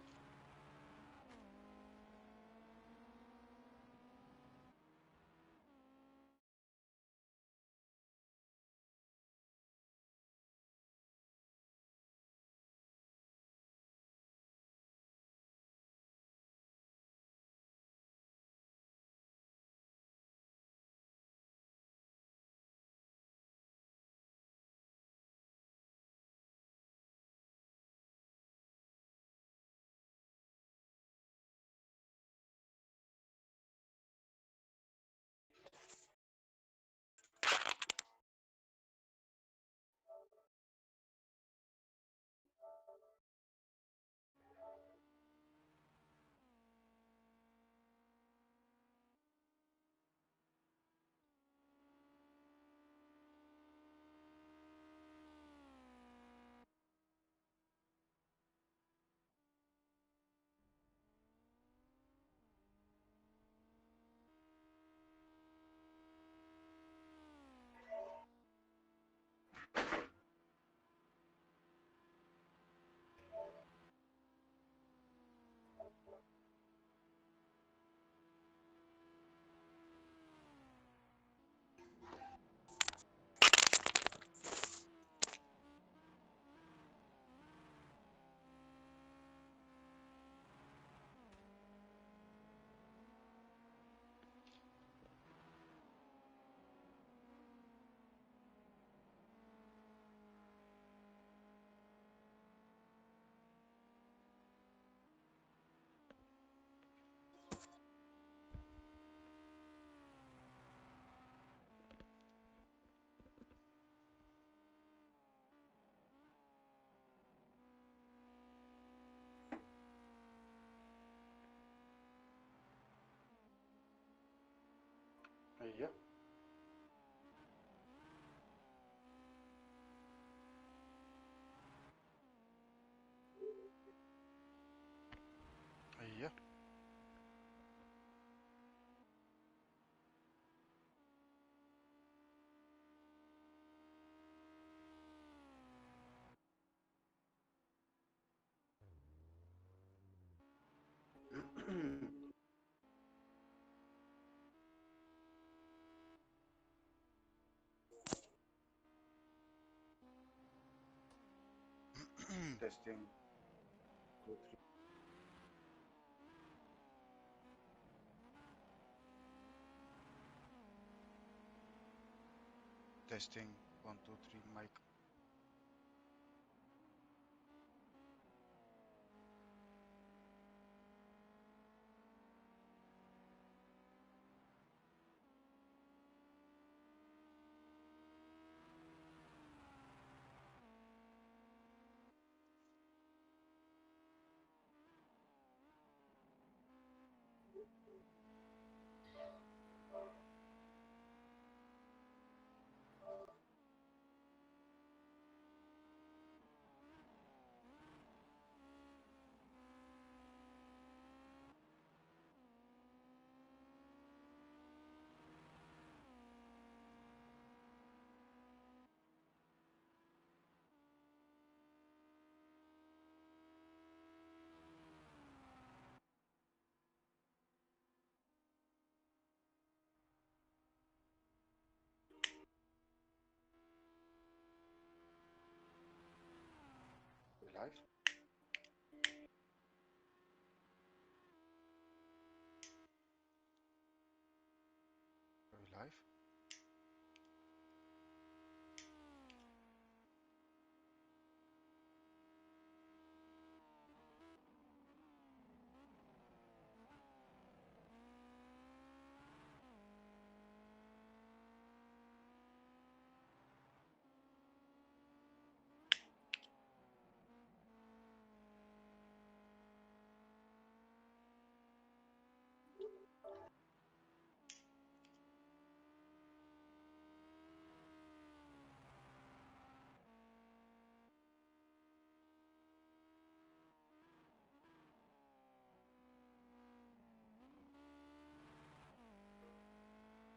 Speaker 3: Yeah. Yeah. Testing. 2, 3. Testing. 1, 2, 3. Mic. Live. Are we live?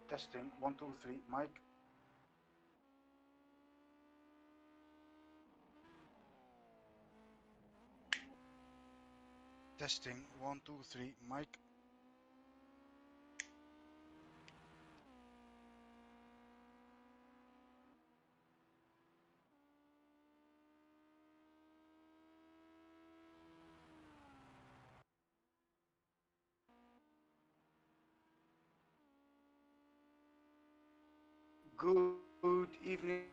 Speaker 3: Testing. 1, 2, 3. Mic. Testing. 1, 2, 3. Mic. Good evening,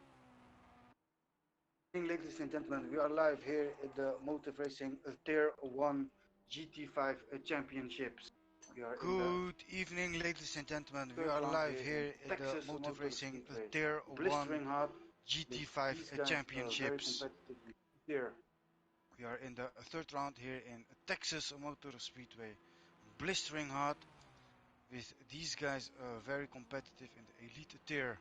Speaker 3: ladies and gentlemen. We are live here at the Motive Racing Tier 1 GT5 Championships. We are in the
Speaker 4: Good evening, ladies and gentlemen. We
Speaker 3: third
Speaker 4: are
Speaker 3: round
Speaker 4: live
Speaker 3: here in
Speaker 4: here at the
Speaker 3: Texas
Speaker 4: Motive
Speaker 3: Motor
Speaker 4: Racing
Speaker 3: Speedway.
Speaker 4: Tier 1
Speaker 3: Blistering hot.
Speaker 4: GT5
Speaker 3: These guys are very
Speaker 4: Championships.
Speaker 3: competitive here.
Speaker 4: We are in the third round here in Texas Motor Speedway. Blistering hot with these guys very competitive in the elite tier.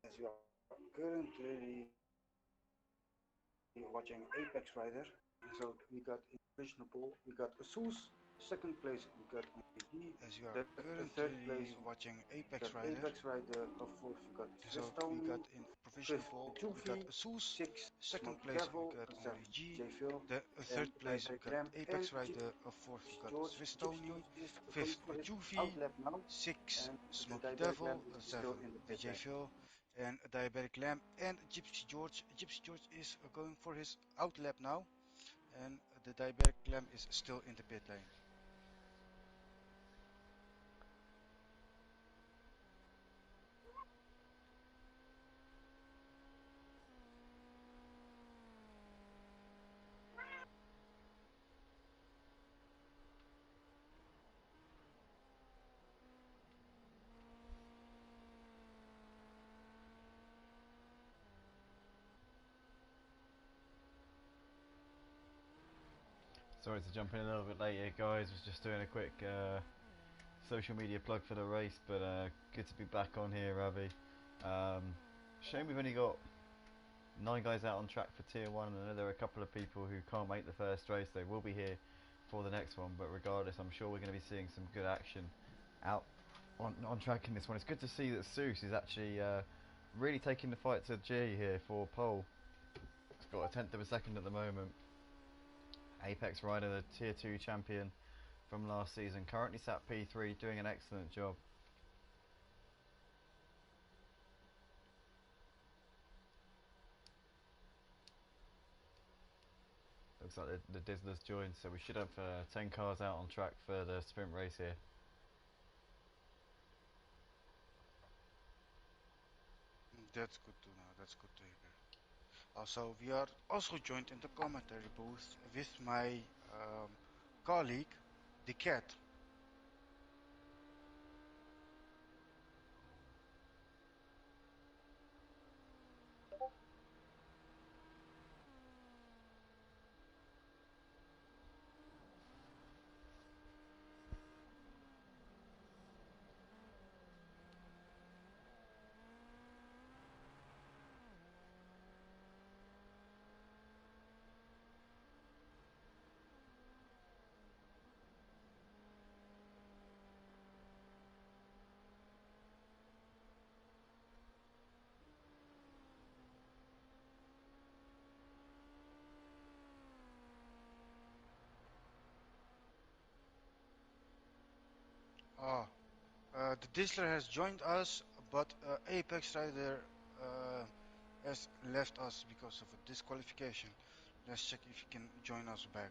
Speaker 3: As you are currently watching Apex Rider. So we got in original pole, we got Asus. Second place we got OPD.
Speaker 4: As you are
Speaker 3: The third place
Speaker 4: currently watching
Speaker 3: we
Speaker 4: Apex
Speaker 3: got
Speaker 4: Rider.
Speaker 3: Apex Rider. Fourth we got
Speaker 4: So we got
Speaker 3: Swistone.
Speaker 4: in provisional
Speaker 3: Fifth
Speaker 4: pole, we got
Speaker 3: Jufi.
Speaker 4: Asus.
Speaker 3: Sixth
Speaker 4: Second
Speaker 3: Smoky
Speaker 4: place we
Speaker 3: Devil.
Speaker 4: got Henri
Speaker 3: Seventh
Speaker 4: G.
Speaker 3: J Phil.
Speaker 4: The third
Speaker 3: And
Speaker 4: place we
Speaker 3: Direct
Speaker 4: got
Speaker 3: Lamp and
Speaker 4: Apex Rider. Fourth we got
Speaker 3: George. Gypsy
Speaker 4: Swistoni.
Speaker 3: George is going
Speaker 4: Fifth
Speaker 3: for his
Speaker 4: Juvi.
Speaker 3: outlap now.
Speaker 4: Six
Speaker 3: And the
Speaker 4: Smoky
Speaker 3: Direct Lamp
Speaker 4: Devil.
Speaker 3: is still
Speaker 4: Seven
Speaker 3: in the pit
Speaker 4: DJ
Speaker 3: lane.
Speaker 4: Phil. And Diabetic Lamp and Gypsy George. Gypsy George is going for his outlap now. And the Diabetic Lamp is still in the pit lane.
Speaker 1: Sorry to jump in a little bit late here, guys. Was just doing a quick social media plug for the race, but good to be back on here, Ravi. Shame we've only got 9 guys out on track for Tier 1. I know there are a couple of people who can't make the first race. They will be here for the next one, but regardless, I'm sure we're going to be seeing some good action out on track in this one. It's good to see that Seuss is actually really taking the fight to G here for pole. He's got a tenth of a second at the moment. Apex Rider, the Tier 2 champion from last season, currently sat P3, doing an excellent job. Looks like the Dizzler's joined, so we should have 10 cars out on track for the sprint race here.
Speaker 4: That's good to know, that's good to hear. Also, we are also joined in the commentary booth with my colleague, the cat. The Dizzler has joined us, but Apex Rider has left us because of a disqualification. Let's check if he can join us back.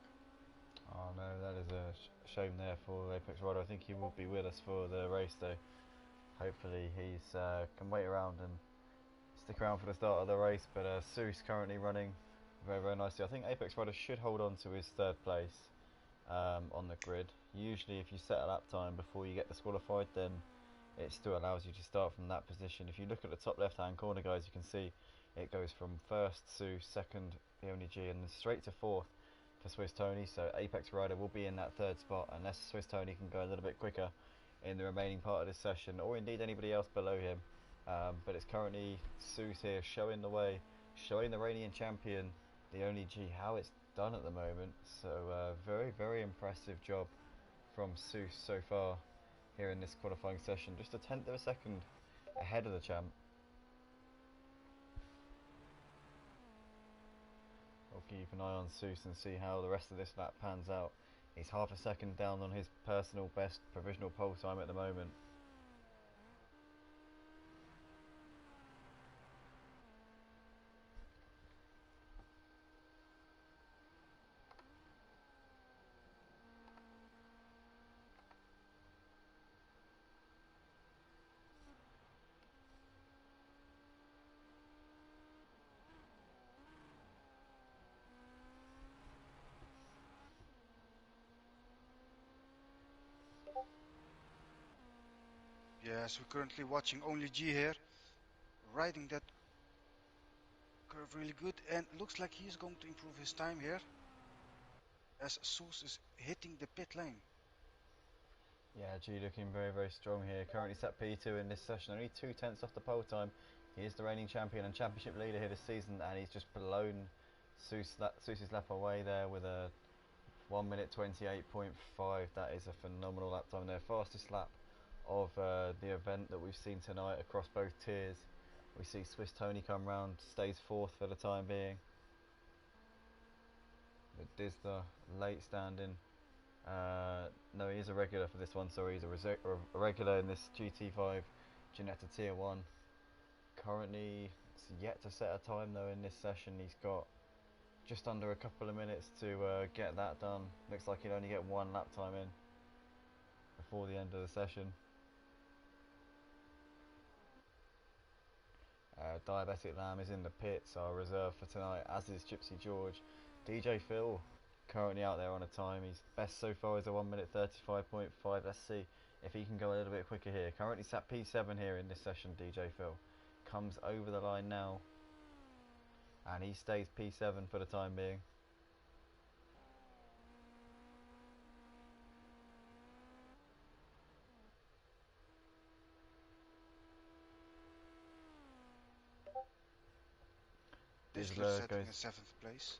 Speaker 1: Oh no, that is a shame there for Apex Rider. I think he will be with us for the race though. Hopefully he's can wait around and stick around for the start of the race, but Seuss currently running very nicely. I think Apex Rider should hold on to his third place on the grid. Usually if you set a lap time before you get disqualified, then it still allows you to start from that position. If you look at the top left hand corner, guys, you can see it goes from first Seuss, second the only G, and then straight to fourth for Swiss Tony. So Apex Rider will be in that third spot unless Swiss Tony can go a little bit quicker in the remaining part of this session, or indeed anybody else below him. But it's currently Seuss here showing the way, showing the reigning champion, the only G, how it's done at the moment. So very impressive job from Seuss so far here in this qualifying session. Just a tenth of a second ahead of the champ. I'll keep an eye on Seuss and see how the rest of this lap pans out. He's half a second down on his personal best provisional pole time at the moment.
Speaker 4: Yes, we're currently watching only G here, riding that curve really good, and looks like he's going to improve his time here as Seuss is hitting the pit lane.
Speaker 1: Yeah, G looking very strong here. Currently set P2 in this session, only 2 tenths off the pole time. He is the reigning champion and championship leader here this season, and he's just blown Seuss's lap away there with a 1 minute 28.5. That is a phenomenal lap time there. Fastest lap of the event that we've seen tonight across both tiers. We see Swiss Tony come round, stays fourth for the time being. But Dizzler late standing. No, he is a regular for this one. Sorry, he's a regular in this GT5 Ginetta Tier 1. Currently, it's yet to set a time though in this session. He's got just under a couple of minutes to get that done. Looks like he'll only get 1 lap time in before the end of the session. Diabetic Lamb is in the pits, our reserve for tonight, as is Gypsy George. DJ Phil currently out there on a time. His best so far is a 1 minute 35.5. Let's see if he can go a little bit quicker here. Currently sat P7 here in this session. DJ Phil comes over the line now, and he stays P7 for the time being.
Speaker 4: Dizzler setting
Speaker 1: goes.
Speaker 4: in 7th place.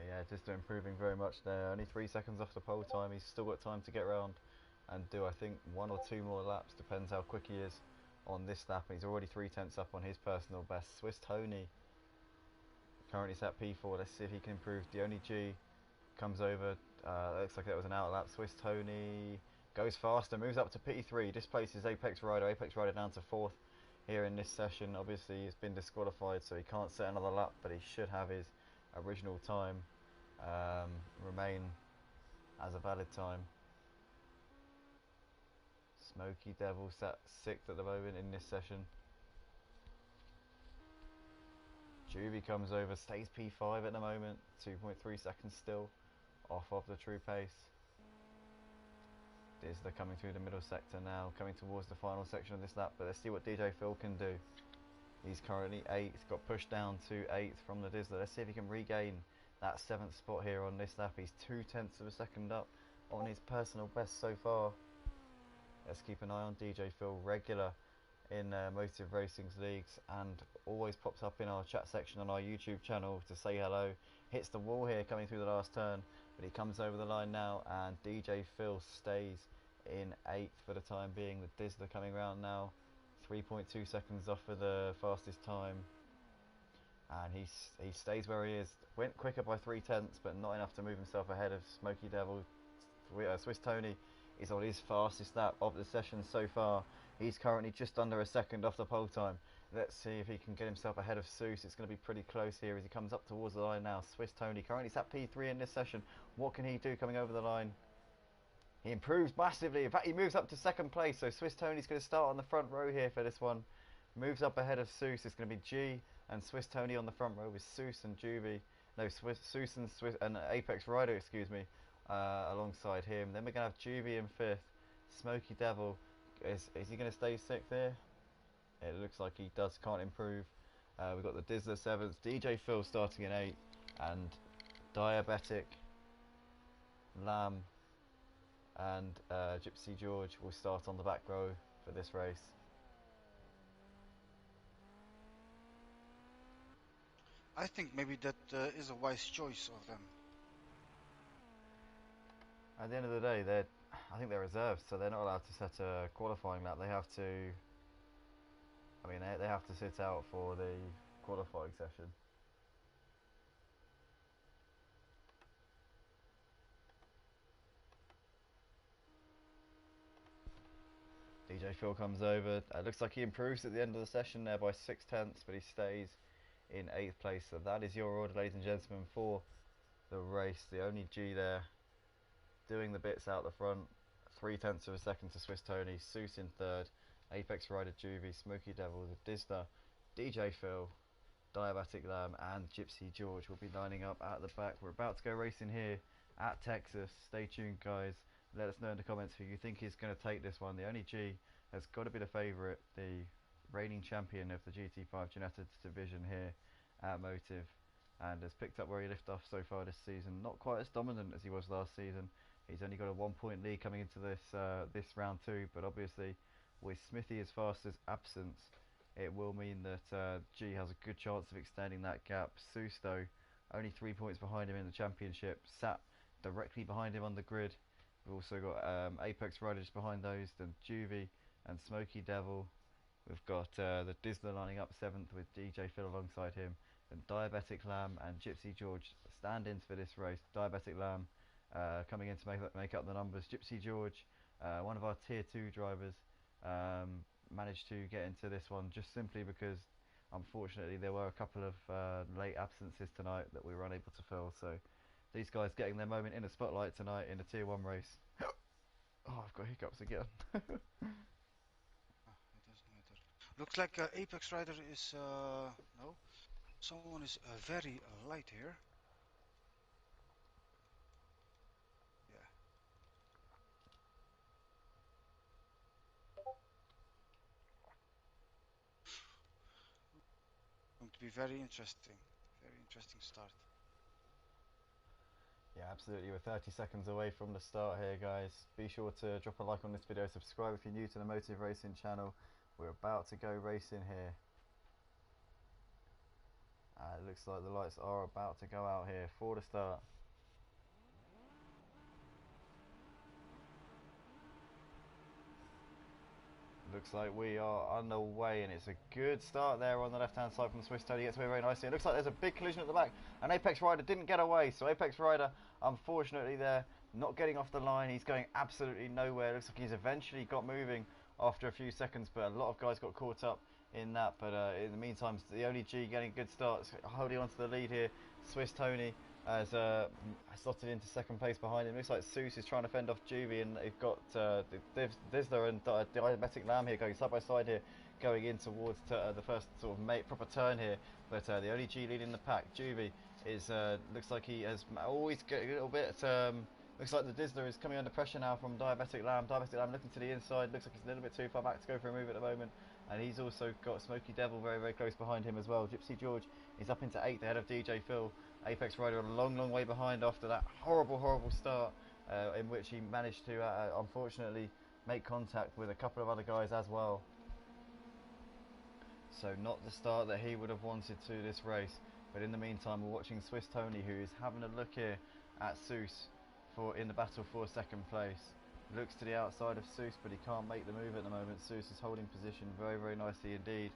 Speaker 1: Yeah, Dizzler improving very much there. Only 3 seconds off the pole time. He's still got time to get around and do, I think, 1 or 2 more laps. Depends how quick he is on this lap. And he's already 3/10 up on his personal best. Swiss Tony currently sat P4. Let's see if he can improve. The only G comes over. Looks like that was an out lap. Swiss Tony goes faster, moves up to P3, displaces Apex Rider. Apex Rider down to 4th here in this session. Obviously, he's been disqualified, so he can't set another lap, but he should have his original time remain as a valid time. Smoky Devil sat 6th at the moment in this session. Juvie comes over, stays P5 at the moment, 2.3 seconds still off of the true pace. Dizzler coming through the middle sector now, coming towards the final section of this lap, but let's see what DJ Phil can do. He's currently 8th, got pushed down to 8th from the Dizzler. Let's see if he can regain that 7th spot here on this lap. He's 0.2 of a second up on his personal best so far. Let's keep an eye on DJ Phil, regular in Motive Racing's leagues and always pops up in our chat section on our YouTube channel to say hello. Hits the wall here coming through the last turn, but he comes over the line now, and DJ Phil stays in 8th for the time being. The Dizzler coming round now, 3.2 seconds off for the fastest time, and he stays where he is. Went quicker by 0.3, but not enough to move himself ahead of Smoky Devil. Swiss Tony is on his fastest lap of the session so far. He's currently just under a second off the pole time. Let's see if he can get himself ahead of Seuss. It's going to be pretty close here as he comes up towards the line now. Swiss Tony currently sat P3 in this session. What can he do coming over the line? He improves massively. In fact, he moves up to 2nd place. So Swiss Tony's going to start on the front row here for this one. Moves up ahead of Seuss. It's going to be G and Swiss Tony on the front row with Seuss and Juvie. No, Seuss and Apex Rider, excuse me, alongside him. Then we're going to have Juvie in 5th. Smoky Devil. Is he going to stay 6th here? It looks like he does, can't improve. We've got the Dizzler 7th, DJ Phil starting in 8th, and Diabetic, Lamb, and Gypsy George will start on the back row for this race.
Speaker 4: I think maybe that is a wise choice of them.
Speaker 1: At the end of the day, I think they're reserves, so they're not allowed to set a qualifying lap. They have to. I mean, they have to sit out for the qualifying session. DJ Phil comes over. Looks like he improves at the end of the session there by 0.6, but he stays in 8th place. So that is your order, ladies and gentlemen, for the race. The only G there doing the bits out the front. 0.3 of a second to Swiss Tony. Seuss in 3rd. Apex Rider Juvie, Smoky Devil, the Dizzler, DJ Phil, Diabetic Lamb, and Gypsy George will be lining up at the back. We're about to go racing here at Texas. Stay tuned, guys. Let us know in the comments who you think is going to take this one. The only G has got to be the favourite, the reigning champion of the GT5 Ginetta division here at Motive, and has picked up where he left off so far this season. Not quite as dominant as he was last season. He's only got a 1-point lead coming into this round 2, but obviously with Smithy as fast as absence, it will mean that G has a good chance of extending that gap. Seuss, though, only 3 points behind him in the championship, sat directly behind him on the grid. We've also got Apex Rider just behind those, then Juvie and Smoky Devil. We've got the Dizzler lining up 7th with DJ Phil alongside him, and Diabetic Lamb and Gypsy George stand-ins for this race. Diabetic Lamb coming in to make up the numbers. Gypsy George, one of our tier 2 drivers, managed to get into this one just simply because unfortunately there were a couple of late absences tonight that we were unable to fill, so these guys getting their moment in the spotlight tonight in the tier 1 race. Oh, I've got hiccups again.
Speaker 4: It doesn't matter. Looks like Apex Rider is no, someone is very light here. Yeah. Going to be very interesting start.
Speaker 1: Yeah, absolutely. We're 30 seconds away from the start here, guys. Be sure to drop a like on this video, subscribe if you're new to the Motive Racing channel. We're about to go racing here. It looks like the lights are about to go out here for the start. Looks like we are underway, and it's a good start there on the left-hand side from the Swiss Tony. Gets away very nicely. It looks like there's a big collision at the back, and Apex Rider didn't get away. So Apex Rider, unfortunately, there not getting off the line. He's going absolutely nowhere. Looks like he's eventually got moving after a few seconds, but a lot of guys got caught up in that. But in the meantime, the only G getting good starts, holding on to the lead here. Swiss Tony has slotted into second place behind him. Looks like Seuss is trying to fend off Juvie, and they've got Dizzler and Diabetic Lamb here going side by side here, going in towards the first sort of proper turn here. But the only G leading the pack, Juvie, is looks like he has always got a little bit. Looks like the Dizzler is coming under pressure now from Diabetic Lamb. Diabetic Lamb looking to the inside. Looks like he's a little bit too far back to go for a move at the moment. And he's also got Smoky Devil very, very close behind him as well. Gypsy George is up into 8th ahead of DJ Phil. Apex Rider a long, long way behind after that horrible, horrible start in which he managed to, unfortunately, make contact with a couple of other guys as well. So not the start that he would have wanted to this race. But in the meantime, we're watching Swiss Tony, who is having a look here at Seuss in the battle for second place. Looks to the outside of Seuss, but he can't make the move at the moment. Seuss is holding position very, very nicely indeed,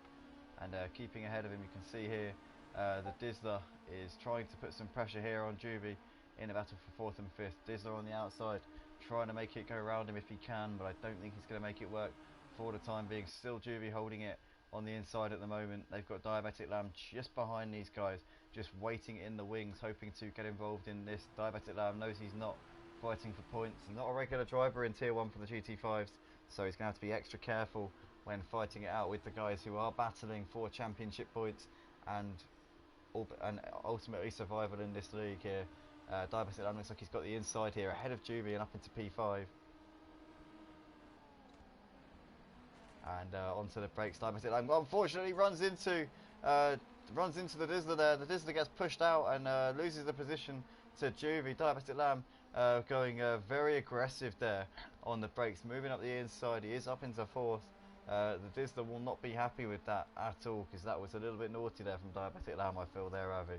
Speaker 1: and keeping ahead of him. You can see here the Dizzler is trying to put some pressure here on Juvie in the battle for 4th and 5th. Dizzler on the outside, trying to make it go around him if he can, but I don't think he's going to make it work for the time being. Still Juvie holding it on the inside at the moment. They've got Diabetic Lamb just behind these guys, just waiting in the wings, hoping to get involved in this. Diabetic Lamb knows he's not fighting for points, not a regular driver in tier 1 for the GT5s, so he's going to have to be extra careful when fighting it out with the guys who are battling for championship points and ultimately survival in this league here. Diabetic Lamb looks like he's got the inside here ahead of Juvie and up into P5. And onto the brakes, Diabetic Lamb unfortunately runs into the Dizzler there. The Dizzler gets pushed out and loses the position to Juvie. Diabetic Lamb going very aggressive there on the brakes, moving up the inside. He is up into 4th. The Dizzler will not be happy with that at all, because that was a little bit naughty there from Diabetic Lamb, I feel there, Avi.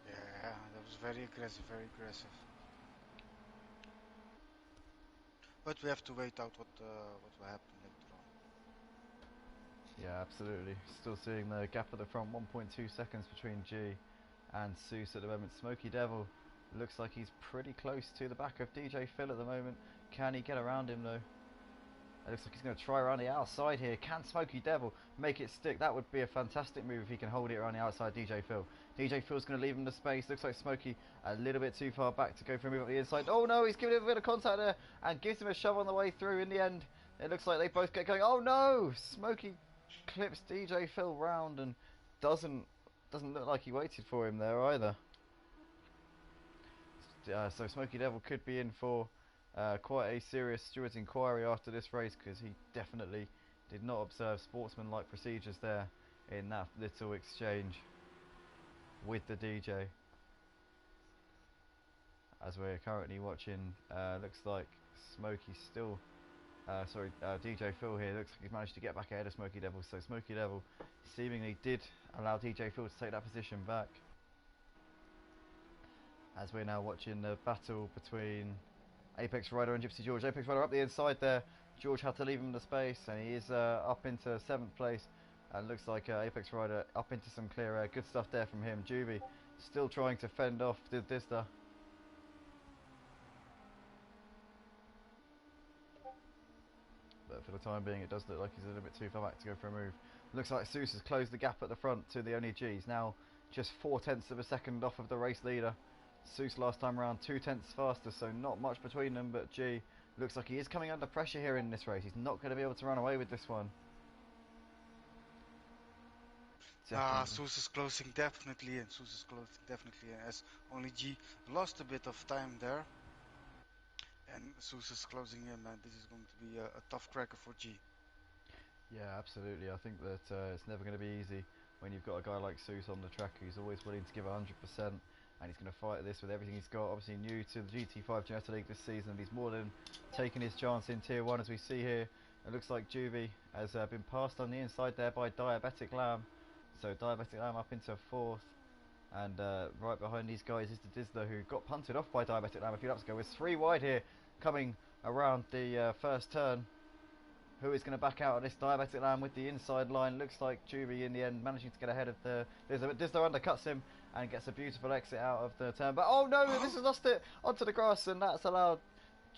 Speaker 4: Yeah, that was very aggressive, very aggressive. But we have to wait out what will happen later on.
Speaker 1: Yeah, absolutely. Still seeing the gap at the front, 1.2 seconds between G and Seuss at the moment. Smoky Devil looks like he's pretty close to the back of DJ Phil at the moment. Can he get around him though? It looks like he's going to try around the outside here. Can Smoky Devil make it stick? That would be a fantastic move if he can hold it around the outside DJ Phil. DJ Phil's going to leave him the space. Looks like Smoky a little bit too far back to go for a move up the inside. Oh no, he's giving him a bit of contact there and gives him a shove on the way through. In the end, it looks like they both get going. Oh no! Smoky clips DJ Phil round and doesn't look like he waited for him there either. So Smoky Devil could be in for quite a serious stewards inquiry after this race, because he definitely did not observe sportsman-like procedures there in that little exchange with the DJ. As we're currently watching, looks like Smoky still DJ Phil here, looks like he's managed to get back ahead of Smoky Devil, so Smoky Devil seemingly did allow DJ Phil to take that position back. As we're now watching the battle between Apex Rider and Gypsy George. Apex Rider up the inside there. George had to leave him the space, and he is up into 7th place. And looks like Apex Rider up into some clear air. Good stuff there from him. Juvie still trying to fend off Dizzler. But for the time being, it does look like he's a little bit too far back to go for a move. Looks like Seuss has closed the gap at the front to the only G. He's now just 0.4 of a second off of the race leader. Seuss last time around 0.2 faster, so not much between them, but G looks like he is coming under pressure here in this race. He's not going to be able to run away with this one.
Speaker 4: Seuss is closing definitely in. Seuss is closing definitely in, as only G lost a bit of time there. And Seuss is closing in, and this is going to be a tough cracker for G.
Speaker 1: Yeah, absolutely. I think that it's never going to be easy when you've got a guy like Seuss on the track who's always willing to give 100%. And he's going to fight this with everything he's got. Obviously new to the GT5 Ginetta League this season. He's more than taking his chance in Tier 1, as we see here. It looks like Juvie has been passed on the inside there by Diabetic Lamb. So Diabetic Lamb up into 4th, and right behind these guys is the Dizzler, who got punted off by Diabetic Lamb a few laps ago. With 3 wide here, coming around the first turn. Who is going to back out of this? Diabetic Lamb with the inside line. Looks like Juvie in the end managing to get ahead of the Dizzler. Dizzler undercuts him and gets a beautiful exit out of the turn. But oh no, this has lost it onto the grass, and that's allowed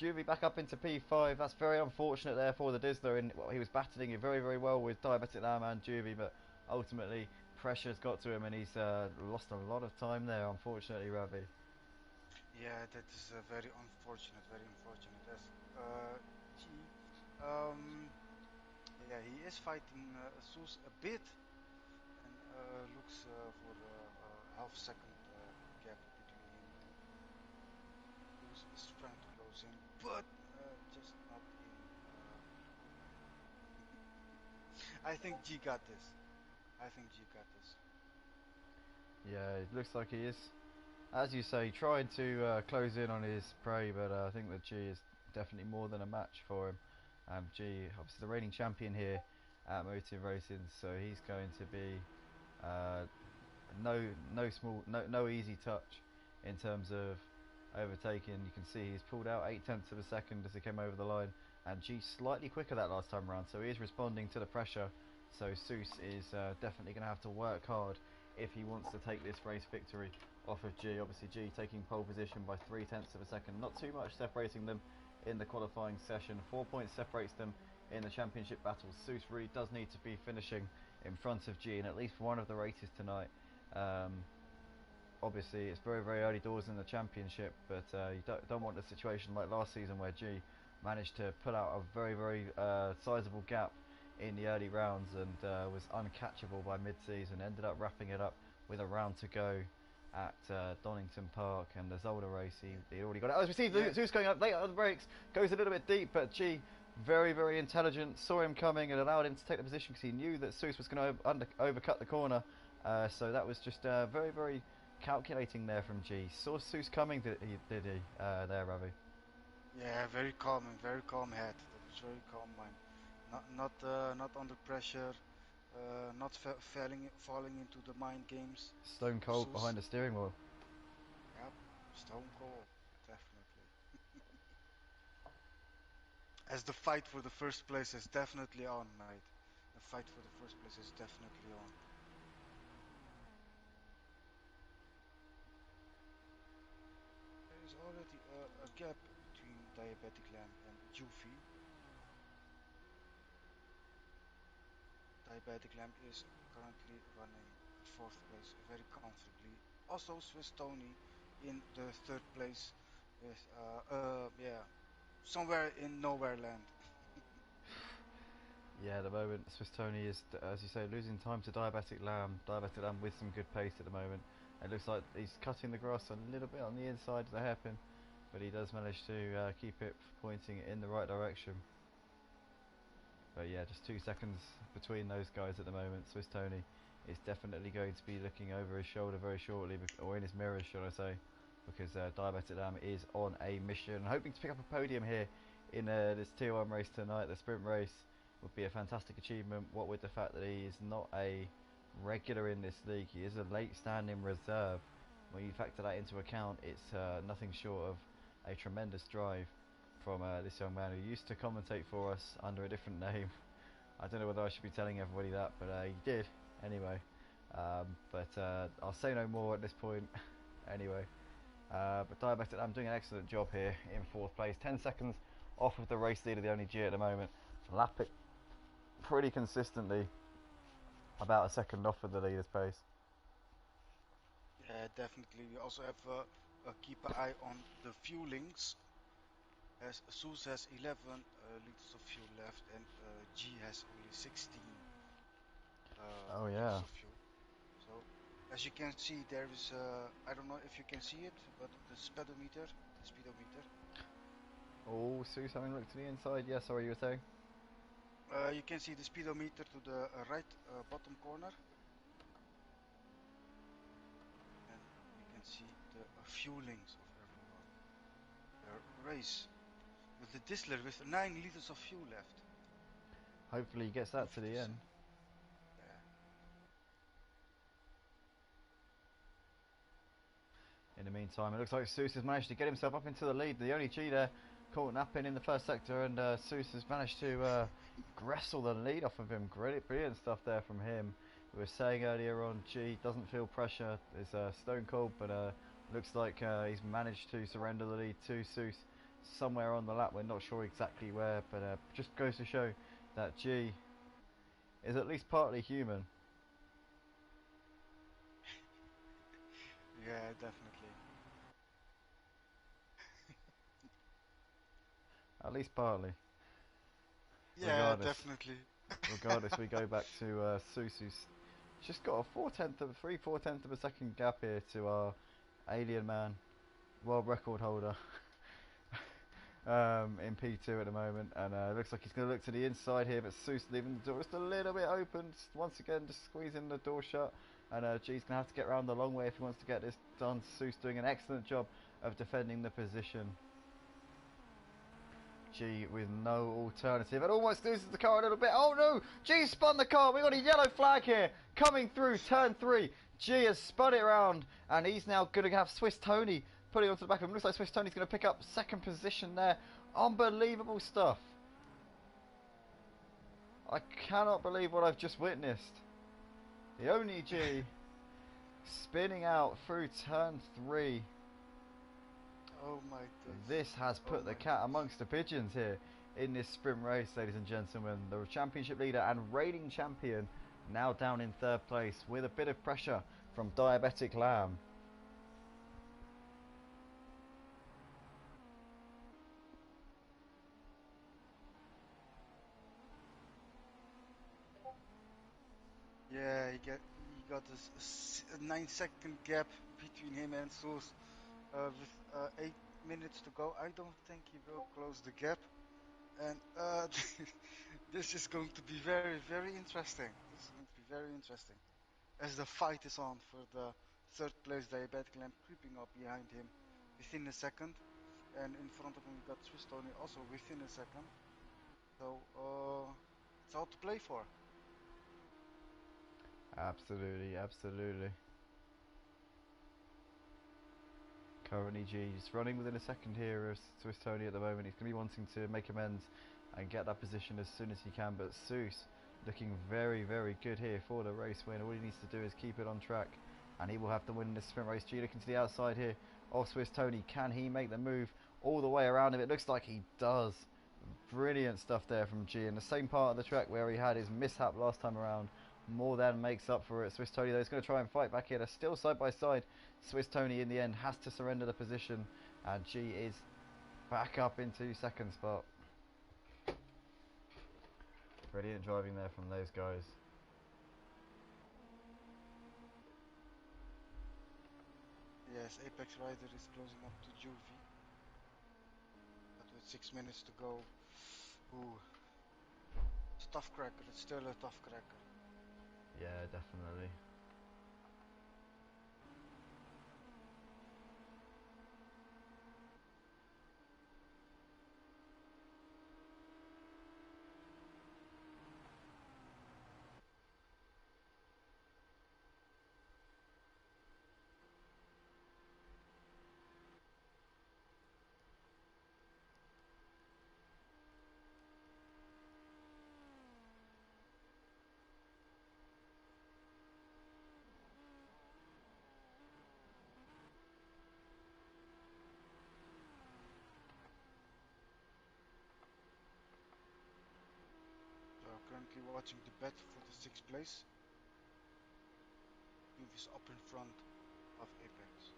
Speaker 1: Juvie back up into P5. That's very unfortunate there for the Dizzler. Well, he was battling it very, very well with Diabetic Lamb and Juvie, but ultimately pressure's got to him, and he's lost a lot of time there, unfortunately, Ravi.
Speaker 4: Yeah, that is very unfortunate, very unfortunate. As G, yeah, he is fighting Soos a bit, and looks for a half second gap between him and Soos is trying to close him, but just not in. I think G got this. I think G got this.
Speaker 1: Yeah, it looks like he is, as you say, trying to close in on his prey, but I think that G is definitely more than a match for him. G, obviously the reigning champion here at Motive Racing, so he's going to be no easy touch in terms of overtaking. You can see he's pulled out 0.8 of a second as he came over the line, and G slightly quicker that last time around, so he is responding to the pressure. So Soos is definitely going to have to work hard if he wants to take this race victory off of G. Obviously G taking pole position by 0.3 of a second, not too much separating them in the qualifying session. 4 points separates them in the championship battles. Soos really does need to be finishing in front of G in at least one of the races tonight. Obviously it's very, very early doors in the championship, but you don't want a situation like last season where G managed to pull out a very, very sizable gap in the early rounds and was uncatchable by mid-season. Ended up wrapping it up with a round to go at Donington Park, and the Zolder race he already got it. Oh, we see Zeus going up late on the brakes, goes a little bit deep, but G, very, very intelligent, saw him coming and allowed him to take the position because he knew that Zeus was going to overcut the corner. So that was just very, very calculating there from G. Saw Zeus coming, did he there, Ravi?
Speaker 4: Yeah, very calm head. That was very calm mind. Not under pressure. Not falling into the mind games.
Speaker 1: Stone cold behind the steering wheel.
Speaker 4: Yep, stone cold, definitely. As the fight for the first place is definitely on, mate. The fight for the first place is definitely on. There is already a gap between Diabetic Lamb and Juvie. Diabetic Lamb is currently running at 4th place very comfortably. Also Swiss Tony in the 3rd place with yeah, somewhere in nowhere land.
Speaker 1: Yeah, at the moment Swiss Tony is, as you say, losing time to Diabetic Lamb. Diabetic Lamb with some good pace at the moment. It looks like he's cutting the grass a little bit on the inside of the hairpin, but he does manage to keep it pointing in the right direction. But yeah, just 2 seconds between those guys at the moment. Swiss Tony is definitely going to be looking over his shoulder very shortly, or in his mirrors, should I say, because Diabetic Lamb is on a mission, hoping to pick up a podium here in this Tier 1 race tonight. The sprint race would be a fantastic achievement, what with the fact that he is not a regular in this league. He is a late standing reserve. When you factor that into account, it's nothing short of a tremendous drive from this young man who used to commentate for us under a different name. I don't know whether I should be telling everybody that, but he did anyway. But I'll say no more at this point anyway. But Diabetic, I'm doing an excellent job here in 4th place, 10 seconds off of the race leader, the only G at the moment. Lap it pretty consistently, about a second off of the leader's pace.
Speaker 4: Yeah, definitely. We also have keep an eye on the fuelings. As Soos has 11 liters of fuel left, and G has only 16
Speaker 1: Oh
Speaker 4: liters
Speaker 1: yeah.
Speaker 4: of fuel. So, as you can see, there is I don't know if you can see it, but the speedometer.
Speaker 1: Oh, Sue, having looked to the inside. Yeah, sorry, you were saying?
Speaker 4: You can see the speedometer to the right bottom corner. And you can see the fuelings of everyone. The race with the Dizzler with 9 liters of fuel left.
Speaker 1: Hopefully he gets that to the
Speaker 4: 257.
Speaker 1: end.
Speaker 4: Yeah.
Speaker 1: In the meantime, it looks like Seuss has managed to get himself up into the lead. The only G there caught napping in the first sector, and Seuss has managed to wrestle the lead off of him. Brilliant stuff there from him. We were saying earlier on, G doesn't feel pressure, is stone cold, but looks like he's managed to surrender the lead to Seuss somewhere on the lap. We're not sure exactly where, but just goes to show that G is at least partly human.
Speaker 4: Yeah, definitely.
Speaker 1: At least partly.
Speaker 4: Yeah, definitely.
Speaker 1: Regardless, we go back to Seuss, who's just got a 3/4 of a second gap here to our alien man, world record holder, in P2 at the moment, and it looks like he's going to look to the inside here, but Seuss leaving the door just a little bit open, once again just squeezing the door shut, and G's going to have to get around the long way if he wants to get this done. Seuss doing an excellent job of defending the position. G with no alternative. It almost loses the car a little bit. Oh no! G spun the car. We got a yellow flag here coming through turn 3. G has spun it around, and he's now going to have Swiss Tony putting onto the back of him. Looks like Swiss Tony's going to pick up second position there. Unbelievable stuff. I cannot believe what I've just witnessed. The only G spinning out through turn 3.
Speaker 4: Oh my goodness.
Speaker 1: This has put the cat amongst the pigeons here in this sprint race, ladies and gentlemen. The championship leader and reigning champion now down in 3rd place with a bit of pressure from Diabetic Lamb.
Speaker 4: Yeah, he got a 9-second gap between him and Soos. With 8 minutes to go, I don't think he will close the gap. And this is going to be very, very interesting. This is going to be very interesting. As the fight is on for the 3rd place, Diabetic Lamb creeping up behind him within a second. And in front of him, we got Swiss Tony also within a second. So it's all to play for.
Speaker 1: Absolutely, absolutely. Currently G just running within a second here of Swiss Tony at the moment. He's going to be wanting to make amends and get that position as soon as he can, but Seuss looking very, very good here for the race win. All he needs to do is keep it on track, and he will have to win in this sprint race. G looking to the outside here of Swiss Tony. Can he make the move all the way around him? It looks like he does. Brilliant stuff there from G, in the same part of the track where he had his mishap last time around. More than makes up for it. Swiss Tony though is going to try and fight back here. They're still side by side. Swiss Tony in the end has to surrender the position, and G is back up into 2nd spot. Brilliant driving there from those guys.
Speaker 4: Yes, Apex Rider is closing up to Juvie. But with 6 minutes to go, ooh, it's a tough cracker. It's still a tough cracker.
Speaker 1: Yeah, definitely.
Speaker 4: We are currently watching the bet for the 6th place. Juve is up in front of Apex.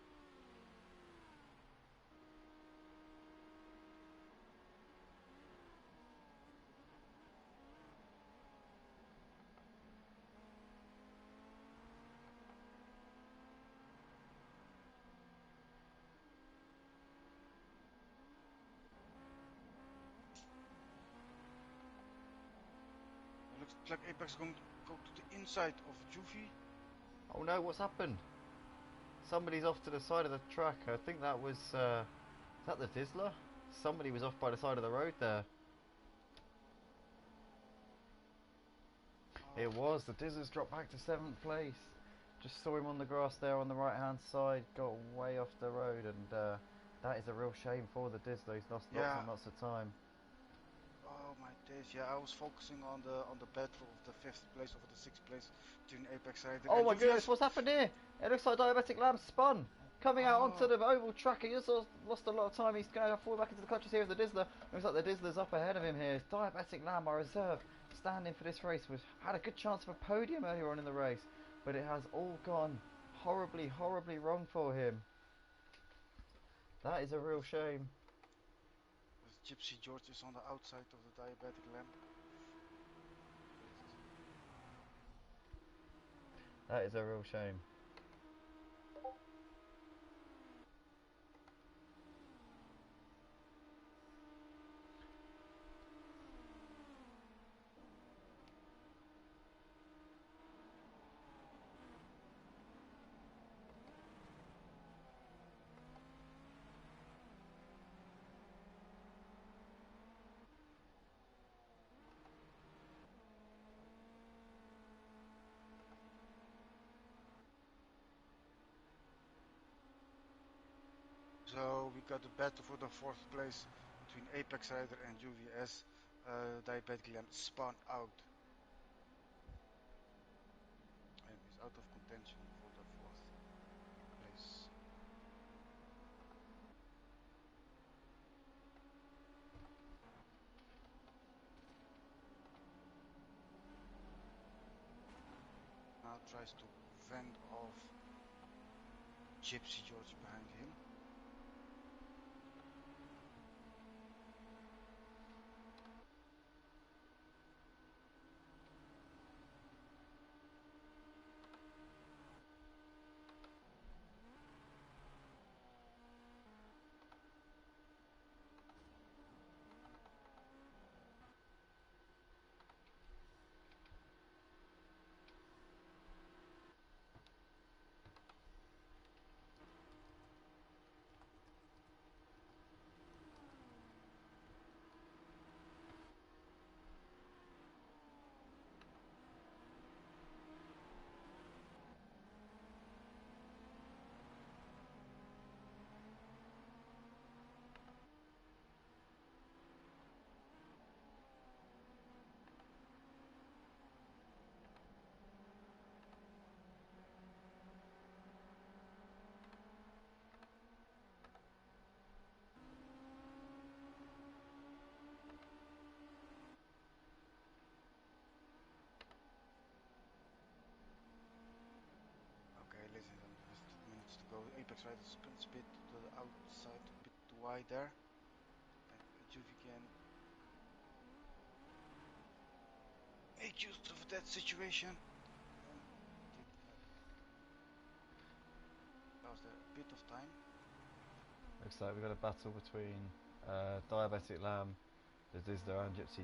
Speaker 4: It looks like Apex is going to go to the inside of Juvie.
Speaker 1: Oh no, what's happened? Somebody's off to the side of the track. I think that was, is that the Dizzler? Somebody was off by the side of the road there. It was. The Dizzler's dropped back to 7th place. Just saw him on the grass there on the right hand side, got way off the road, and that is a real shame for the Dizzler. He's lost lots and lots of time.
Speaker 4: Oh my days! Yeah, I was focusing on the battle of the 5th place over the 6th place between Apex Rider
Speaker 1: Oh
Speaker 4: and
Speaker 1: my goodness,
Speaker 4: UVS.
Speaker 1: what's happened here? It looks like Diabetic Lamb spun. Coming out onto the oval track, he just lost a lot of time. He's going to fall back into the clutches here of the Dizzler. Looks like the Dizzler's up ahead of him here. Diabetic Lamb, our reserve, standing for this race, had a good chance of a podium earlier on in the race, but it has all gone horribly, horribly wrong for him. That is a real shame.
Speaker 4: Gypsy George is on the outside of the Diabetic Lamb.
Speaker 1: That is a real shame.
Speaker 4: So we got the battle for the 4th place between Apex Rider and UVS. Diabetic Lamb spun out and is out of contention for the 4th place. Now tries to fend off Gypsy George behind him. Okay, ladies and gentlemen, just 2 minutes to go. Apex Rider spins a bit to the outside, a bit too wide there. And Juvie can make use of that situation. And did not lost a bit of time.
Speaker 1: Looks like we've got a battle between Diabetic Lamb, the Dizzler, and Gypsy